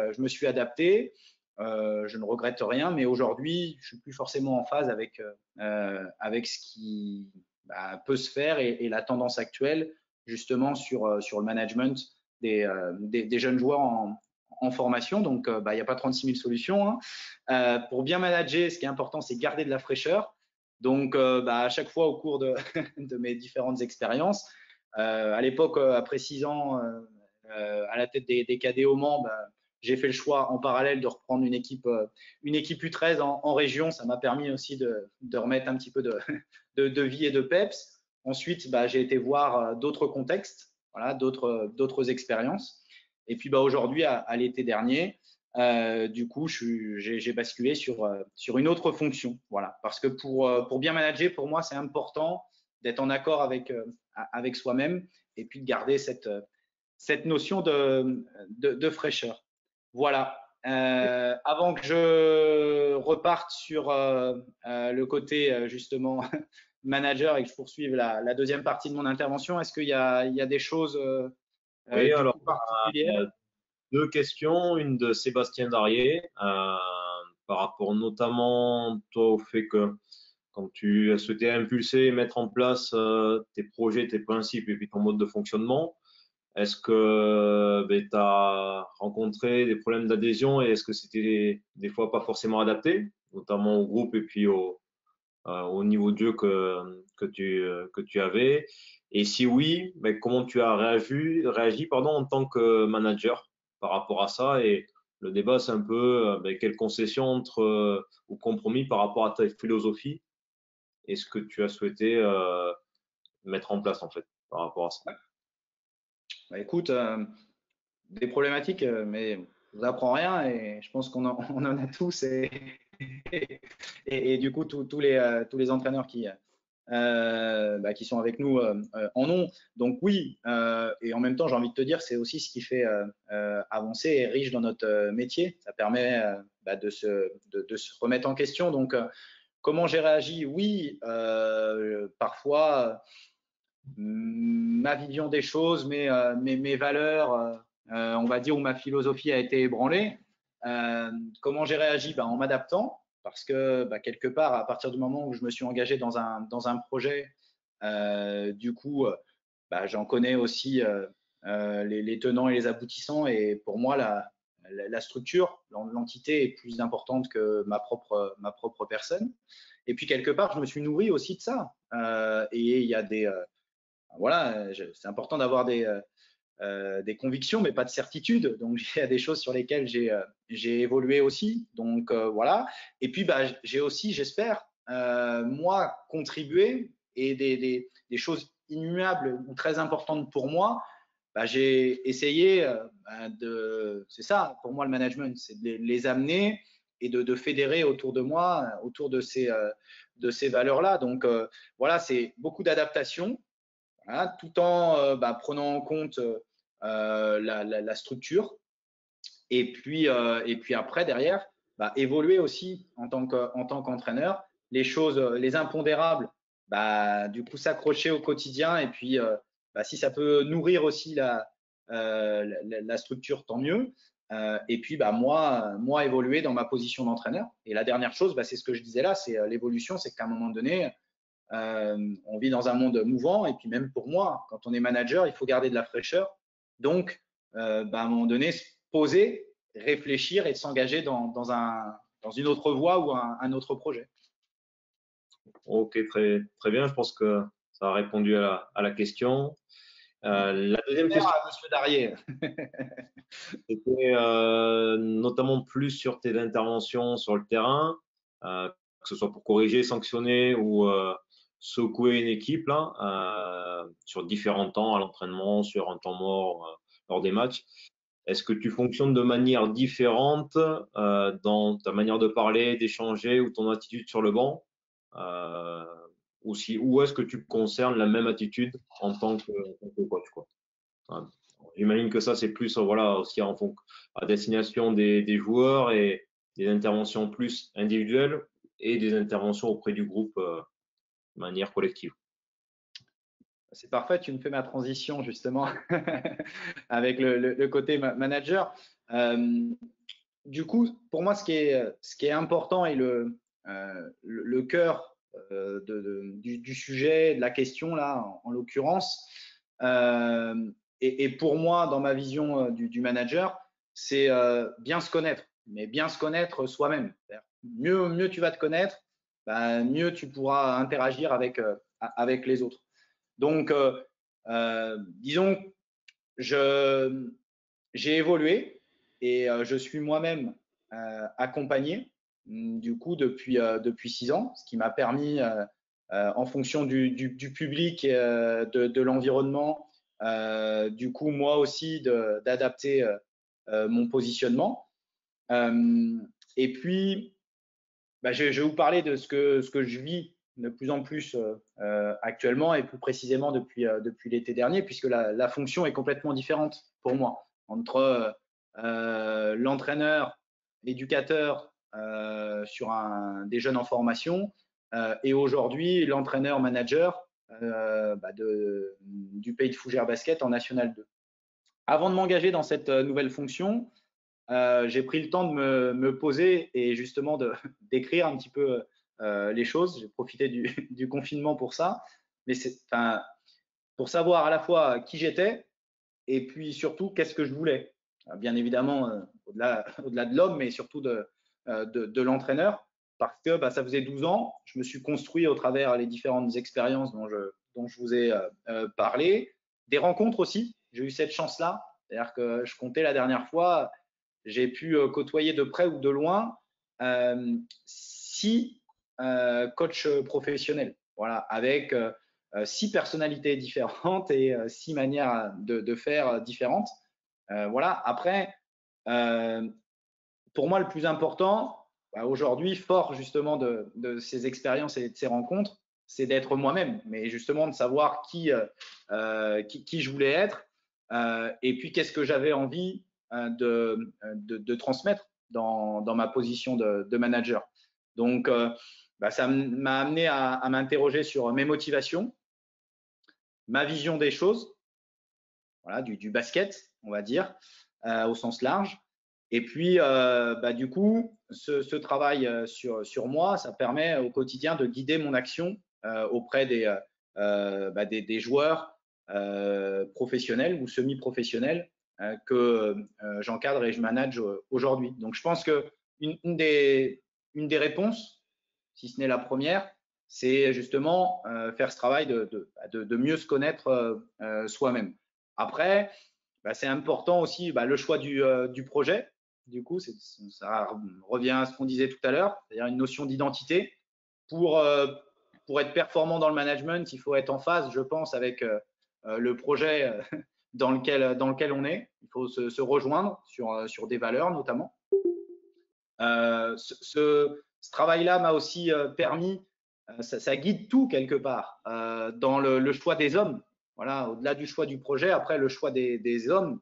S3: adapté. Je ne regrette rien, mais aujourd'hui, je suis plus forcément en phase avec ce qui peut se faire et la tendance actuelle, justement sur le management des jeunes joueurs en formation. Donc, il n'y a pas 36 000 solutions. Hein. Pour bien manager, ce qui est important, c'est garder de la fraîcheur. Donc, à chaque fois au cours de mes différentes expériences, à l'époque, après 6 ans à la tête des cadets au Mans, j'ai fait le choix en parallèle de reprendre une équipe U13 en région. Ça m'a permis aussi de remettre un petit peu de vie et de peps. Ensuite, j'ai été voir d'autres contextes, voilà, d'autres expériences. Et puis aujourd'hui, à l'été dernier, du coup, j'ai basculé sur une autre fonction. Voilà, parce que pour bien manager, pour moi, c'est important d'être en accord avec soi-même et puis de garder cette notion de fraîcheur. Voilà. Avant que je reparte sur le côté justement manager et que je poursuive la deuxième partie de mon intervention, est-ce qu'il y a des choses
S2: Oui, alors,
S3: particulières?
S2: 2 questions. Une de Sébastien Darier, par rapport notamment toi au fait que quand tu as souhaité impulser et mettre en place tes projets, tes principes et puis ton mode de fonctionnement, est-ce que tu as rencontré des problèmes d'adhésion et est-ce que c'était des fois pas forcément adapté, notamment au groupe et puis au niveau de jeu que tu avais? Et si oui, comment tu as réagi en tant que manager par rapport à ça? Et le débat, c'est un peu quelle concession ou compromis par rapport à ta philosophie et ce que tu as souhaité mettre en place en fait par rapport à ça.
S3: Écoute, des problématiques, mais je vous apprends rien et je pense qu'on en a tous et du coup tous les entraîneurs qui sont avec nous en ont. Donc oui, et en même temps, j'ai envie de te dire, c'est aussi ce qui fait avancer et riche dans notre métier. Ça permet de se remettre en question. Donc, comment j'ai réagi? Oui, parfois, ma vision des choses, mes valeurs, on va dire, où ma philosophie a été ébranlée. Comment j'ai réagi? En m'adaptant. Parce que quelque part, à partir du moment où je me suis engagé dans un projet, du coup, j'en connais aussi les tenants et les aboutissants. Et pour moi, la structure, l'entité est plus importante que ma propre personne. Et puis quelque part, je me suis nourri aussi de ça. Et il y a voilà, c'est important d'avoir des convictions, mais pas de certitude. Donc, il y a des choses sur lesquelles j'ai évolué aussi. Donc, voilà. Et puis, j'ai aussi, j'espère, moi, contribué et des choses immuables ou très importantes pour moi. J'ai essayé c'est ça, pour moi, le management, c'est de les amener et de fédérer autour de moi, autour de ces valeurs-là. Donc, voilà, c'est beaucoup d'adaptation. Voilà, tout en prenant en compte la structure et puis après derrière évoluer aussi en tant qu'entraîneur, les choses, les impondérables, du coup s'accrocher au quotidien. Et puis, si ça peut nourrir aussi la structure, tant mieux. Et puis, moi, évoluer dans ma position d'entraîneur. Et la dernière chose, c'est ce que je disais là, c'est l'évolution, c'est qu'à un moment donné, on vit dans un monde mouvant. Et puis même pour moi, quand on est manager, il faut garder de la fraîcheur. Donc, à un moment donné, se poser, réfléchir et s'engager dans une autre voie ou un autre projet.
S2: Ok, très, très bien. Je pense que ça a répondu à la question. La deuxième question,
S3: Monsieur Darier.
S2: c'était notamment plus sur tes interventions sur le terrain, que ce soit pour corriger, sanctionner ou secouer une équipe là, sur différents temps à l'entraînement, sur un temps mort lors des matchs. Est-ce que tu fonctionnes de manière différente dans ta manière de parler, d'échanger ou ton attitude sur le banc ou est-ce que tu concernes la même attitude en tant que coach, quoi? J'imagine que ça, c'est plus voilà, aussi à destination des joueurs et des interventions plus individuelles et des interventions auprès du groupe de manière collective.
S3: C'est parfait, tu me fais ma transition justement avec le côté manager. Du coup, pour moi, ce qui est important et le cœur du sujet, de la question là, en l'occurrence, et pour moi, dans ma vision du manager, c'est bien se connaître, mais bien se connaître soi-même. Mieux tu vas te connaître, mieux tu pourras interagir avec les autres. Donc, disons, j'ai évolué et je suis moi-même accompagné du coup depuis 6 ans, ce qui m'a permis, en fonction du public, de l'environnement, du coup moi aussi d'adapter mon positionnement. Et puis, je vais vous parler de ce que je vis de plus en plus actuellement et plus précisément depuis l'été dernier, puisque la fonction est complètement différente pour moi entre l'entraîneur, l'éducateur sur des jeunes en formation et aujourd'hui l'entraîneur-manager du Pays de Fougères Basket en National 2. Avant de m'engager dans cette nouvelle fonction, j'ai pris le temps de me poser et justement d'écrire un petit peu les choses. J'ai profité du confinement pour ça, mais pour savoir à la fois qui j'étais et puis surtout qu'est-ce que je voulais. Bien évidemment, au-delà de l'homme, mais surtout de l'entraîneur, parce que ça faisait 12 ans, je me suis construit au travers les différentes expériences dont je vous ai parlé, des rencontres aussi. J'ai eu cette chance-là, c'est-à-dire que je comptais la dernière fois, j'ai pu côtoyer de près ou de loin 6 coachs professionnels, voilà, avec 6 personnalités différentes et 6 manières de faire différentes. Voilà. Après, pour moi, le plus important, aujourd'hui, fort justement de ces expériences et de ces rencontres, c'est d'être moi-même, mais justement de savoir qui je voulais être et puis qu'est-ce que j'avais envie de transmettre dans ma position de manager. Donc, ça m'a amené à m'interroger sur mes motivations, ma vision des choses, voilà, du basket, on va dire, au sens large. Et puis, du coup, ce travail sur moi, ça permet au quotidien de guider mon action auprès des joueurs professionnels ou semi-professionnels que j'encadre et je manage aujourd'hui. Donc, je pense que une des réponses, si ce n'est la première, c'est justement faire ce travail de mieux se connaître soi-même. Après, c'est important aussi le choix du projet. Du coup, ça revient à ce qu'on disait tout à l'heure, c'est-à-dire une notion d'identité. Pour être performant dans le management, il faut être en phase, je pense, avec le projet dans lequel on est. Il faut se rejoindre sur des valeurs notamment. Ce travail-là m'a aussi permis, ça guide tout quelque part, dans le choix des hommes. Voilà, au-delà du choix du projet, après le choix des hommes,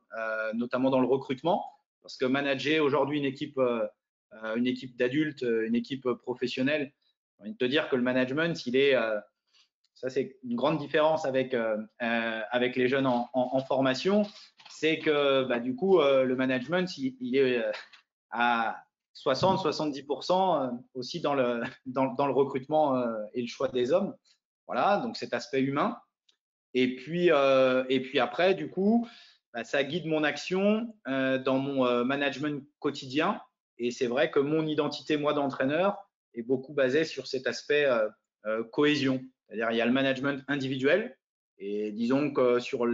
S3: notamment dans le recrutement, parce que manager aujourd'hui une équipe d'adultes, une équipe professionnelle, j'ai envie de te dire que le management, il est Ça, c'est une grande différence avec les jeunes en formation. C'est que du coup, le management, il est à 60-70% aussi dans le recrutement et le choix des hommes. Voilà, donc cet aspect humain. Et puis après, du coup, ça guide mon action dans mon management quotidien. Et c'est vrai que mon identité, moi, d'entraîneur, est beaucoup basée sur cet aspect cohésion. C'est-à-dire, il y a le management individuel. Et disons que sur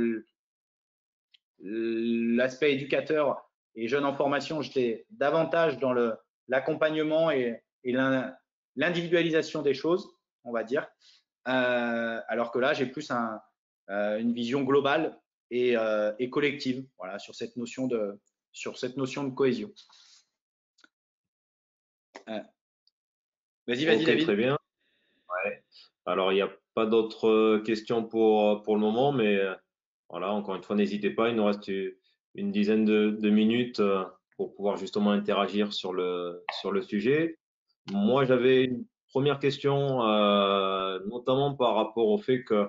S3: l'aspect éducateur et jeune en formation, j'étais davantage dans l'accompagnement et l'individualisation des choses, on va dire. Alors que là, j'ai plus une vision globale et collective, voilà, sur cette notion de cohésion. Vas-y,
S2: Ok,
S3: David.
S2: très bien. Ouais. Alors, il n'y a pas d'autres questions pour le moment, mais voilà, encore une fois, n'hésitez pas. Il nous reste une dizaine de minutes pour pouvoir justement interagir sur le sujet. Moi, j'avais une première question, notamment par rapport au fait que,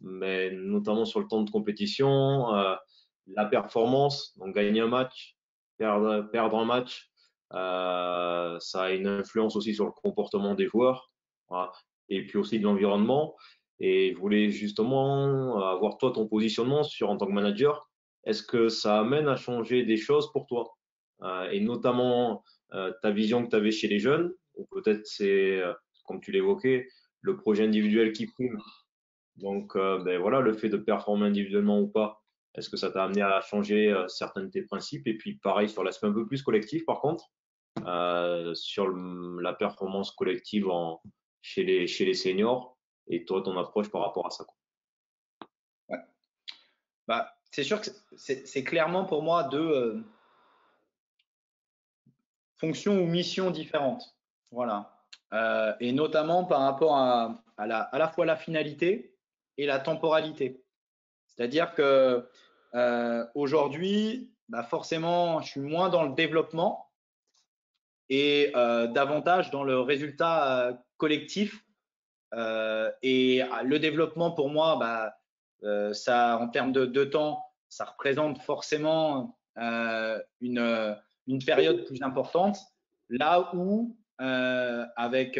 S2: mais notamment sur le temps de compétition, la performance, donc gagner un match, perdre un match, ça a une influence aussi sur le comportement des joueurs, voilà, et puis aussi de l'environnement. Et je voulais justement avoir toi ton positionnement sur en tant que manager. Est-ce que ça amène à changer des choses pour toi? Et notamment ta vision que tu avais chez les jeunes, ou peut-être c'est, comme tu l'évoquais, le projet individuel qui prime. Donc, voilà, le fait de performer individuellement ou pas, est-ce que ça t'a amené à changer certains de tes principes? Et puis, pareil, sur l'aspect un peu plus collectif, par contre, sur la performance collective chez les seniors, et toi, ton approche par rapport à ça, quoi.
S3: Ouais. C'est sûr que c'est clairement pour moi deux fonctions ou missions différentes. Voilà. Et notamment par rapport à la fois la finalité et la temporalité. C'est-à-dire que aujourd'hui, forcément, je suis moins dans le développement et davantage dans le résultat collectif. Et le développement, pour moi, ça, en termes de temps, ça représente forcément une période plus importante. Là où, avec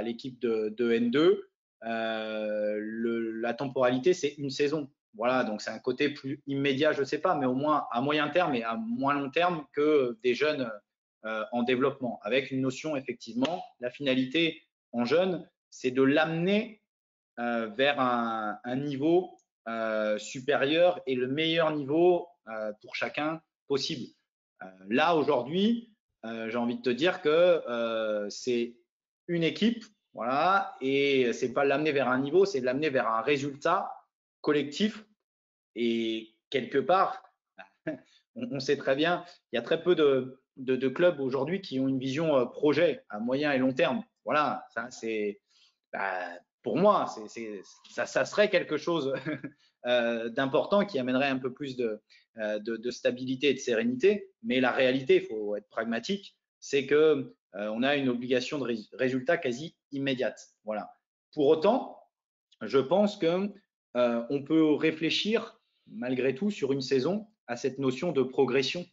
S3: l'équipe de N2, la temporalité, c'est une saison. Voilà, donc c'est un côté plus immédiat, je ne sais pas, mais au moins à moyen terme et à moins long terme que des jeunes en développement, avec une notion, effectivement, la finalité en jeune, c'est de l'amener vers un niveau supérieur et le meilleur niveau pour chacun possible. Là, aujourd'hui, j'ai envie de te dire que c'est une équipe, voilà, et c'est pas l'amener vers un niveau, c'est de l'amener vers un résultat collectif. Et quelque part, on sait très bien, il y a très peu de clubs aujourd'hui qui ont une vision projet à moyen et long terme. Voilà, ça c'est pour moi, ça serait quelque chose d'important qui amènerait un peu plus de stabilité et de sérénité. Mais la réalité, il faut être pragmatique, c'est que on a une obligation de résultat quasi immédiate. Voilà. Pour autant, je pense que on peut réfléchir malgré tout sur une saison à cette notion de progression.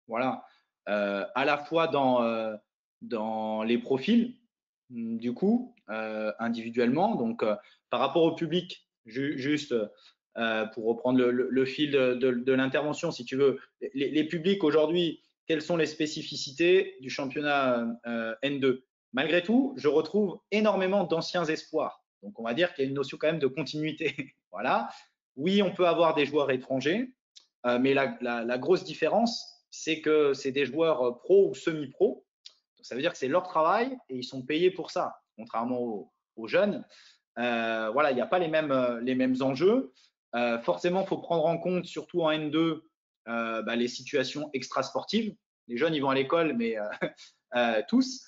S3: Voilà. À la fois dans les profils, du coup, individuellement. Donc, par rapport au public, juste pour reprendre le fil de l'intervention, si tu veux, les publics aujourd'hui, quelles sont les spécificités du championnat N2? Malgré tout, je retrouve énormément d'anciens espoirs. Donc, on va dire qu'il y a une notion quand même de continuité. Voilà. Oui, on peut avoir des joueurs étrangers, mais la grosse différence, c'est que c'est des joueurs pro ou semi-pro. Ça veut dire que c'est leur travail et ils sont payés pour ça, contrairement aux jeunes. Voilà, il n'y a pas les mêmes enjeux. Forcément, il faut prendre en compte, surtout en N2, les situations extrasportives. Les jeunes, ils vont à l'école, mais tous,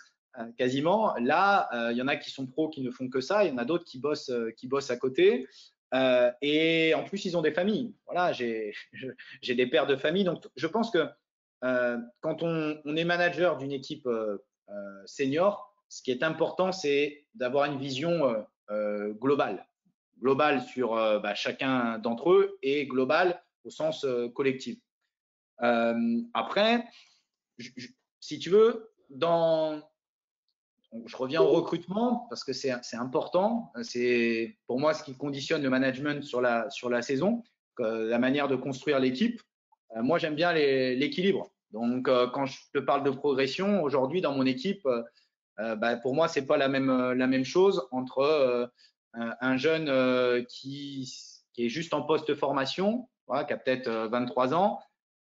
S3: quasiment. Là, il y en a qui sont pros qui ne font que ça. Il y en a d'autres qui bossent à côté. Et en plus, ils ont des familles. Voilà, j'ai des pères de famille. Donc, je pense que quand on est manager d'une équipe senior, ce qui est important, c'est d'avoir une vision globale. global sur chacun d'entre eux et global au sens collectif. Après, si tu veux, je reviens au recrutement parce que c'est important. C'est pour moi ce qui conditionne le management sur la saison, la manière de construire l'équipe. Moi, j'aime bien l'équilibre. Donc, quand je te parle de progression, aujourd'hui dans mon équipe, pour moi, c'est pas la même chose entre un jeune qui est juste en post-formation, voilà, qui a peut-être 23 ans,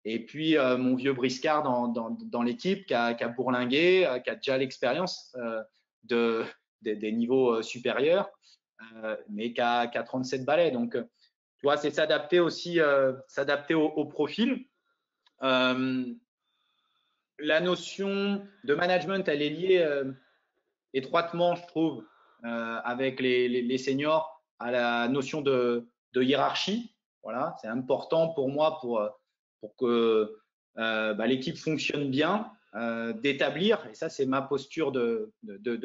S3: et puis mon vieux briscard dans l'équipe qui a bourlingué, qui a déjà l'expérience des niveaux supérieurs, mais qui a 37 balais. Donc, tu vois, c'est s'adapter aussi, s'adapter au profil. La notion de management, elle est liée étroitement, je trouve, avec les seniors à la notion de hiérarchie. Voilà, c'est important pour moi pour que l'équipe fonctionne bien, d'établir, et ça c'est ma posture de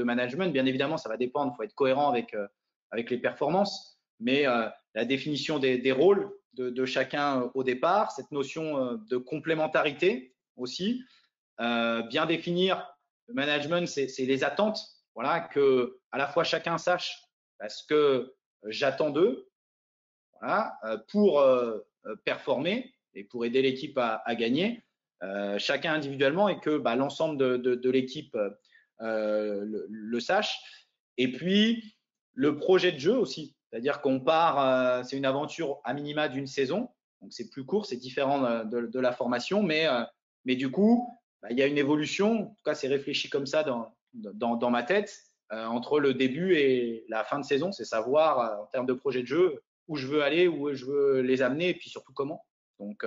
S3: management. Bien évidemment, ça va dépendre, il faut être cohérent avec les performances, mais la définition des rôles de chacun au départ, cette notion de complémentarité aussi, bien définir le management, c'est les attentes. Voilà, que à la fois chacun sache ce que j'attends d'eux, voilà, pour performer et pour aider l'équipe à gagner, chacun individuellement, et que l'ensemble de l'équipe le sache. Et puis le projet de jeu aussi, c'est-à-dire qu'on part, c'est une aventure à minima d'une saison, donc c'est plus court, c'est différent de la formation, mais du coup, il y a une évolution, en tout cas c'est réfléchi comme ça dans ma tête, entre le début et la fin de saison, c'est savoir en termes de projet de jeu où je veux aller, où je veux les amener, et puis surtout comment. Donc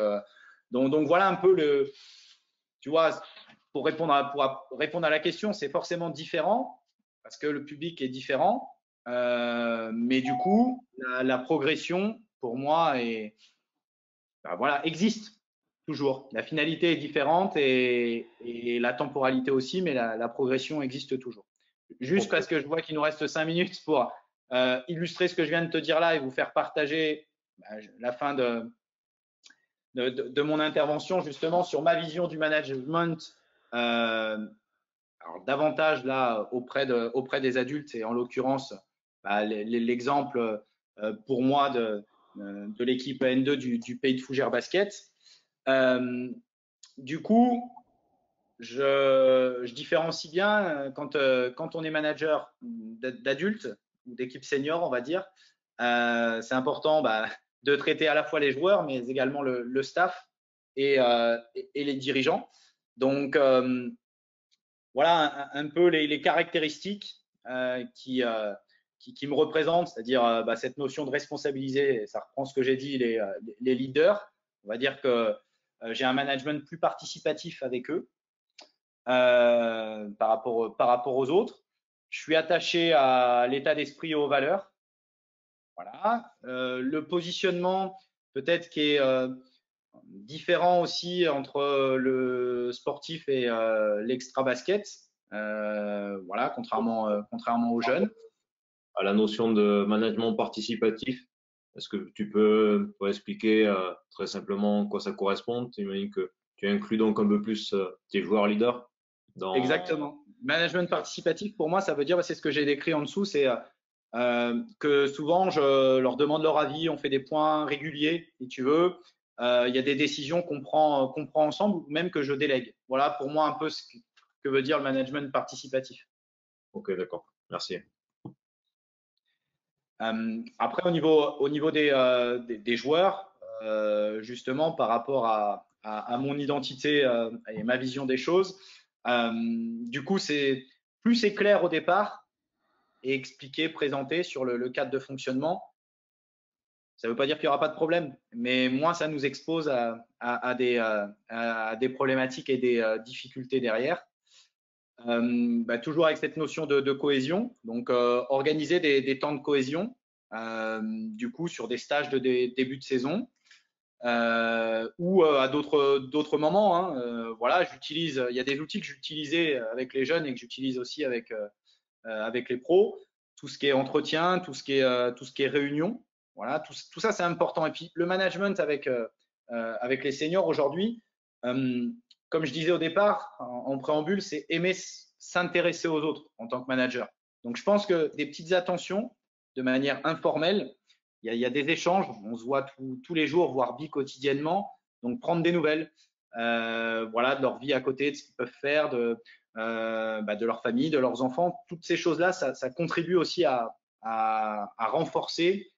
S3: voilà un peu tu vois, pour répondre à la question, c'est forcément différent parce que le public est différent, mais du coup, la progression pour moi existe toujours. La finalité est différente et la temporalité aussi, mais la progression existe toujours. Juste parce que je vois qu'il nous reste 5 minutes pour illustrer ce que je viens de te dire là et vous faire partager la fin de mon intervention justement sur ma vision du management, alors davantage là auprès des adultes, et en l'occurrence l'exemple pour moi de l'équipe N2 du Pays de Fougères Basket. Du coup, je différencie bien quand on est manager d'adultes ou d'équipe senior, on va dire. C'est important de traiter à la fois les joueurs, mais également le staff et les dirigeants. Donc, voilà un peu les caractéristiques qui me représentent, c'est-à-dire cette notion de responsabiliser. Ça reprend ce que j'ai dit, les leaders. On va dire que j'ai un management plus participatif avec eux par rapport aux autres. Je suis attaché à l'état d'esprit et aux valeurs. Voilà. Le positionnement peut-être qui est différent aussi entre le sportif et l'extra basket. Voilà, contrairement aux jeunes.
S2: À la notion de management participatif, est-ce que tu peux expliquer très simplement quoi ça correspond? Tu imagines que tu inclus donc un peu plus tes joueurs leaders dans…
S3: Exactement. Management participatif, pour moi, ça veut dire, c'est ce que j'ai décrit en dessous, c'est que souvent, je leur demande leur avis, on fait des points réguliers, si tu veux. Il y a des décisions qu'on prend ensemble, ou même que je délègue. Voilà pour moi un peu ce que veut dire le management participatif.
S2: Ok, d'accord. Merci.
S3: Après, au niveau des joueurs, justement, par rapport à mon identité et ma vision des choses, du coup, plus c'est clair au départ et expliqué, présenté sur le cadre de fonctionnement. Ça ne veut pas dire qu'il n'y aura pas de problème, mais moins ça nous expose à des problématiques et des difficultés derrière. Toujours avec cette notion de cohésion, donc organiser des temps de cohésion, du coup sur des stages de début de saison ou à d'autres moments. Hein. Voilà, il y a des outils que j'utilisais avec les jeunes et que j'utilise aussi avec les pros. tout ce qui est entretien, tout ce qui est réunion. Voilà, tout ça, c'est important. Et puis, le management avec les seniors aujourd'hui, comme je disais au départ, en préambule, c'est aimer s'intéresser aux autres en tant que manager. Donc, je pense que des petites attentions de manière informelle, il y a des échanges, on se voit tous les jours, voire quotidiennement. Donc, prendre des nouvelles, voilà, de leur vie à côté, de ce qu'ils peuvent faire, de leur famille, de leurs enfants. Toutes ces choses-là, ça contribue aussi à renforcer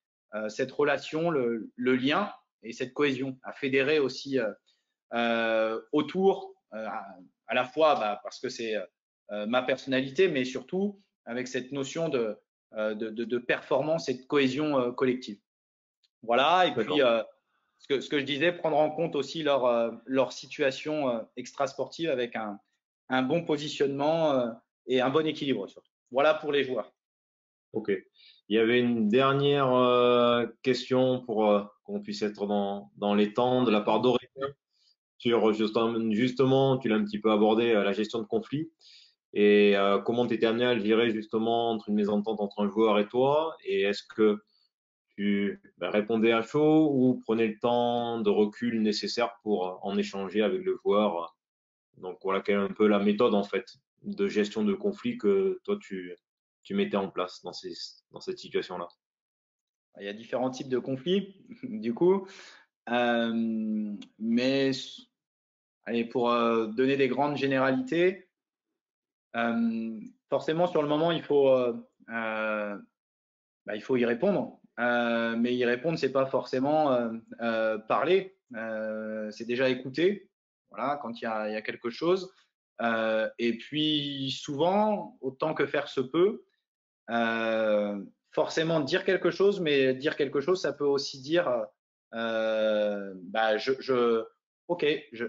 S3: cette relation, le lien et cette cohésion, à fédérer aussi autour, à la fois parce que c'est ma personnalité, mais surtout avec cette notion de performance et de cohésion collective. Voilà, et puis ce que je disais, prendre en compte aussi leur situation extrasportive avec un bon positionnement et un bon équilibre surtout. Voilà pour les joueurs.
S2: Ok. Il y avait une dernière question pour qu'on puisse être dans les temps de la part d'Aurélien sur justement, tu l'as un petit peu abordé, la gestion de conflits et comment tu étais amené à le gérer justement entre une mésentente entre un joueur et toi, et est-ce que tu répondais à chaud ou prenais le temps de recul nécessaire pour en échanger avec le joueur? Donc voilà, quelle est un peu la méthode en fait de gestion de conflit que toi tu mettais en place dans cette situation-là?
S3: Il y a différents types de conflits, du coup, mais allez, pour donner des grandes généralités, forcément sur le moment il faut y répondre, mais y répondre c'est pas forcément parler, c'est déjà écouter, voilà, quand il y a quelque chose, et puis souvent, autant que faire se peut, forcément dire quelque chose, mais dire quelque chose, ça peut aussi dire ok,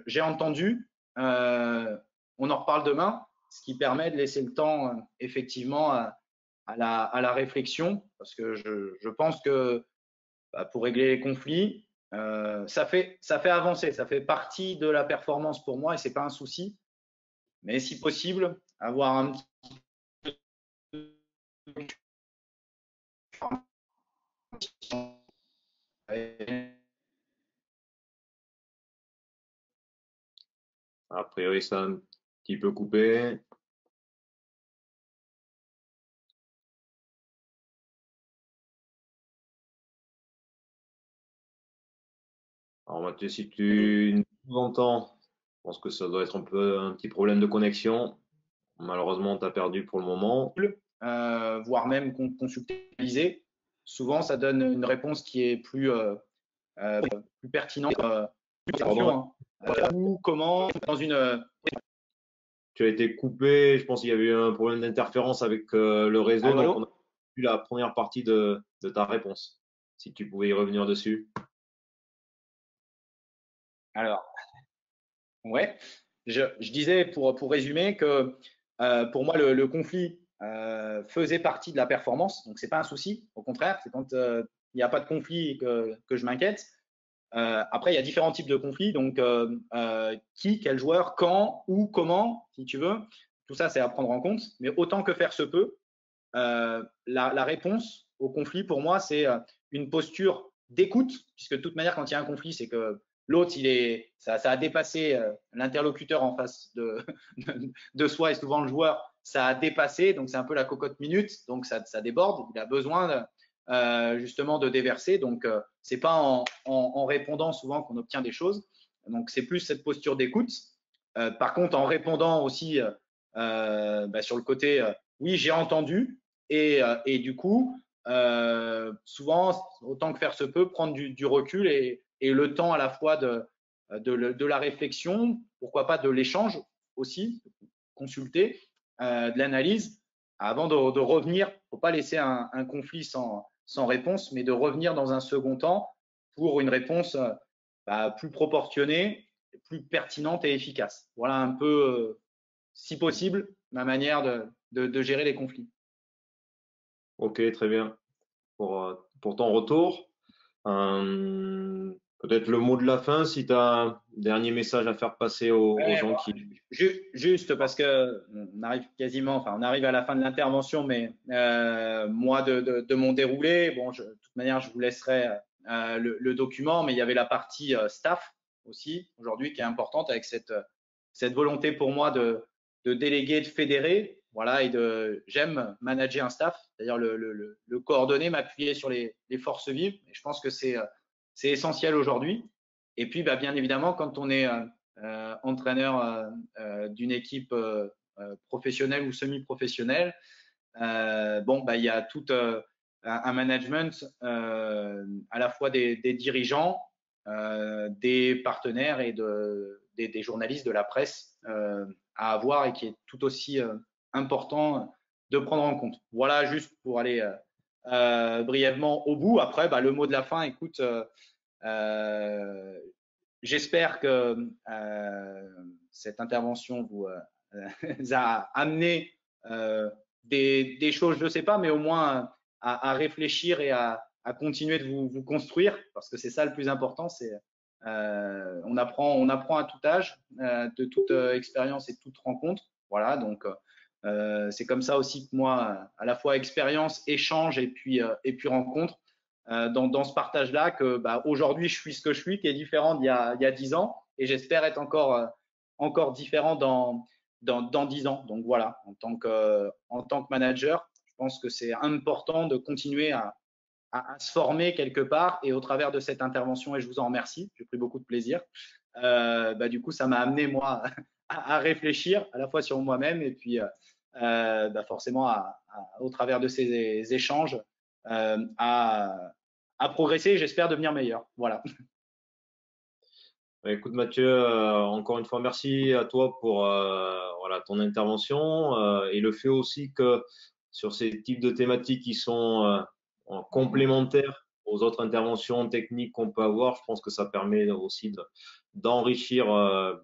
S3: j'ai entendu, on en reparle demain, ce qui permet de laisser le temps effectivement à la réflexion, parce que je pense que pour régler les conflits, ça fait avancer, ça fait partie de la performance pour moi et c'est pas un souci, mais si possible, avoir un petit
S2: A priori, ça a un petit peu coupé. Alors Mathieu, si tu nous entends, je pense que ça doit être un petit problème de connexion. Malheureusement, tu as perdu pour le moment.
S3: voire même consultabiliser. Souvent, ça donne une réponse qui est plus pertinente. Ou comment, dans une.
S2: Tu as été coupé, je pense qu'il y avait eu un problème d'interférence avec le réseau,
S3: Allô,
S2: donc on a vu la première partie de ta réponse. Si tu pouvais y revenir dessus.
S3: Alors, ouais, je disais pour résumer que pour moi, le conflit faisait partie de la performance, donc c'est pas un souci, au contraire, c'est quand il n'y a pas de conflit que je m'inquiète. Après, il y a différents types de conflits, donc qui, quel joueur, quand, où, comment, si tu veux, tout ça c'est à prendre en compte, mais autant que faire se peut, la réponse au conflit pour moi c'est une posture d'écoute, puisque de toute manière quand il y a un conflit c'est que l'autre ça a dépassé l'interlocuteur en face de soi et souvent le joueur, ça a dépassé, donc c'est un peu la cocotte minute, donc ça déborde, il a besoin justement de déverser, donc c'est pas en répondant souvent qu'on obtient des choses, donc c'est plus cette posture d'écoute. Par contre en répondant aussi sur le côté oui j'ai entendu, et du coup souvent autant que faire se peut prendre du recul et le temps à la fois de la réflexion, pourquoi pas de l'échange aussi, consulter, de l'analyse avant de revenir. Il ne faut pas laisser un conflit sans réponse, mais de revenir dans un second temps pour une réponse plus proportionnée, plus pertinente et efficace. Voilà un peu, si possible, ma manière de gérer les conflits.
S2: Ok, très bien. Pour ton retour. Peut-être le mot de la fin, si tu as un dernier message à faire passer aux gens qui…
S3: Juste parce que on arrive quasiment, enfin on arrive à la fin de l'intervention, mais moi de mon déroulé, bon, de toute manière je vous laisserai le document, mais il y avait la partie staff aussi aujourd'hui qui est importante avec cette volonté pour moi de déléguer, de fédérer, voilà, et j'aime manager un staff, c'est-à-dire le coordonner, m'appuyer sur les forces vives. Et je pense que c'est essentiel aujourd'hui. Et puis, bah, bien évidemment, quand on est entraîneur d'une équipe professionnelle ou semi-professionnelle, bon, bah, il y a tout un management à la fois des dirigeants, des partenaires et des journalistes de la presse à avoir et qui est tout aussi important de prendre en compte. Voilà, juste pour aller brièvement au bout. Après, bah, le mot de la fin, écoute, j'espère que cette intervention vous a amené des choses, je ne sais pas, mais au moins à réfléchir et à continuer de vous construire, parce que c'est ça le plus important. C'est on apprend à tout âge, de toute expérience et de toute rencontre. Voilà, donc c'est comme ça aussi que moi, à la fois expérience, échange et puis rencontre, dans ce partage-là, que bah, aujourd'hui je suis ce que je suis, qui est différent d'il y a 10 ans, et j'espère être encore différent dans 10 ans. Donc voilà, en tant que manager, je pense que c'est important de continuer à se former quelque part, et au travers de cette intervention, et je vous en remercie, j'ai pris beaucoup de plaisir, bah, du coup ça m'a amené moi à réfléchir à la fois sur moi-même et puis bah, forcément au travers de ces échanges à progresser et j'espère devenir meilleur. Voilà.
S2: Écoute Mathieu, encore une fois, merci à toi pour voilà, ton intervention et le fait aussi que sur ces types de thématiques qui sont complémentaires aux autres interventions techniques qu'on peut avoir, je pense que ça permet aussi d'enrichir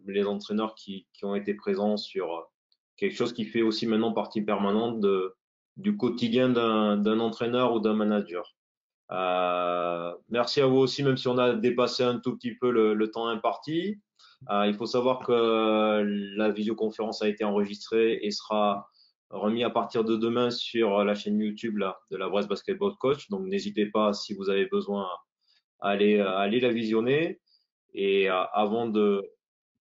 S2: les entraîneurs qui ont été présents sur quelque chose qui fait aussi maintenant partie permanente du quotidien d'un entraîneur ou d'un manager. Merci à vous aussi, même si on a dépassé un tout petit peu le temps imparti. Il faut savoir que la visioconférence a été enregistrée et sera remis à partir de demain sur la chaîne YouTube là, de la Brest Basketball Coach. Donc n'hésitez pas, si vous avez besoin, à aller la visionner. Et avant de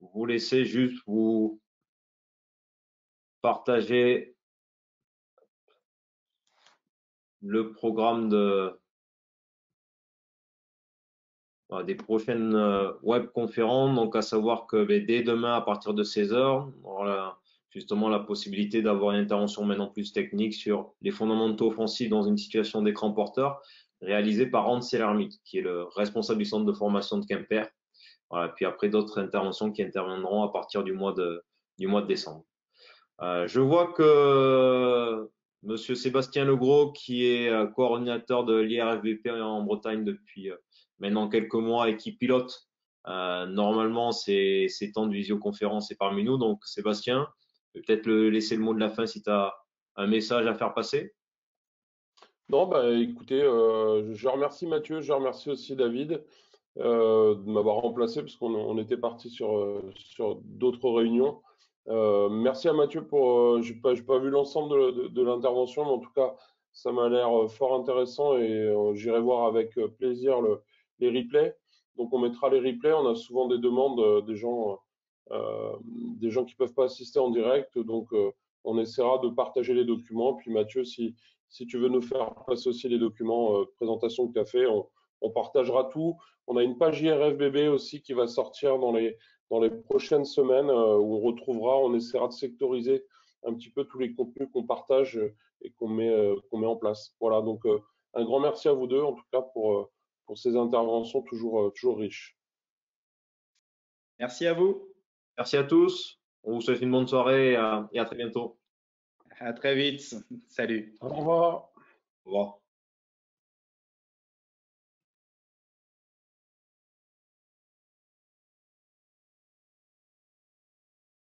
S2: vous laisser, juste vous partager le programme des prochaines web conférences. Donc, à savoir que dès demain, à partir de 16h, on aura justement la possibilité d'avoir une intervention maintenant plus technique sur les fondamentaux offensifs dans une situation d'écran porteur, réalisée par Hans Sellermit, qui est le responsable du centre de formation de Quimper. Voilà, puis après, d'autres interventions qui interviendront à partir du mois de décembre. Je vois que Monsieur Sébastien Legros, qui est coordinateur de l'IRFBP en Bretagne depuis maintenant quelques mois et qui pilote normalement ces temps de visioconférence est parmi nous. Donc Sébastien, peut-être laisser le mot de la fin si tu as un message à faire passer.
S6: Non, bah écoutez, je remercie Mathieu, je remercie aussi David de m'avoir remplacé parce qu'on était parti sur d'autres réunions. Merci à Mathieu pour. J'ai pas vu l'ensemble de l'intervention, mais en tout cas, ça m'a l'air fort intéressant et j'irai voir avec plaisir les replays. Donc, on mettra les replays. On a souvent des demandes des gens qui peuvent pas assister en direct. Donc, on essaiera de partager les documents. Puis, Mathieu, si tu veux nous faire passer aussi les documents présentation que tu as fait, on partagera tout. On a une page IRFBB aussi qui va sortir dans les prochaines semaines où on essaiera de sectoriser un petit peu tous les contenus qu'on partage et qu'on met en place. Voilà, donc un grand merci à vous deux en tout cas pour ces interventions toujours riches.
S3: Merci à vous.
S2: Merci à tous. On vous souhaite une bonne soirée et à très bientôt.
S3: À très vite. Salut.
S6: Au revoir.
S2: Au revoir.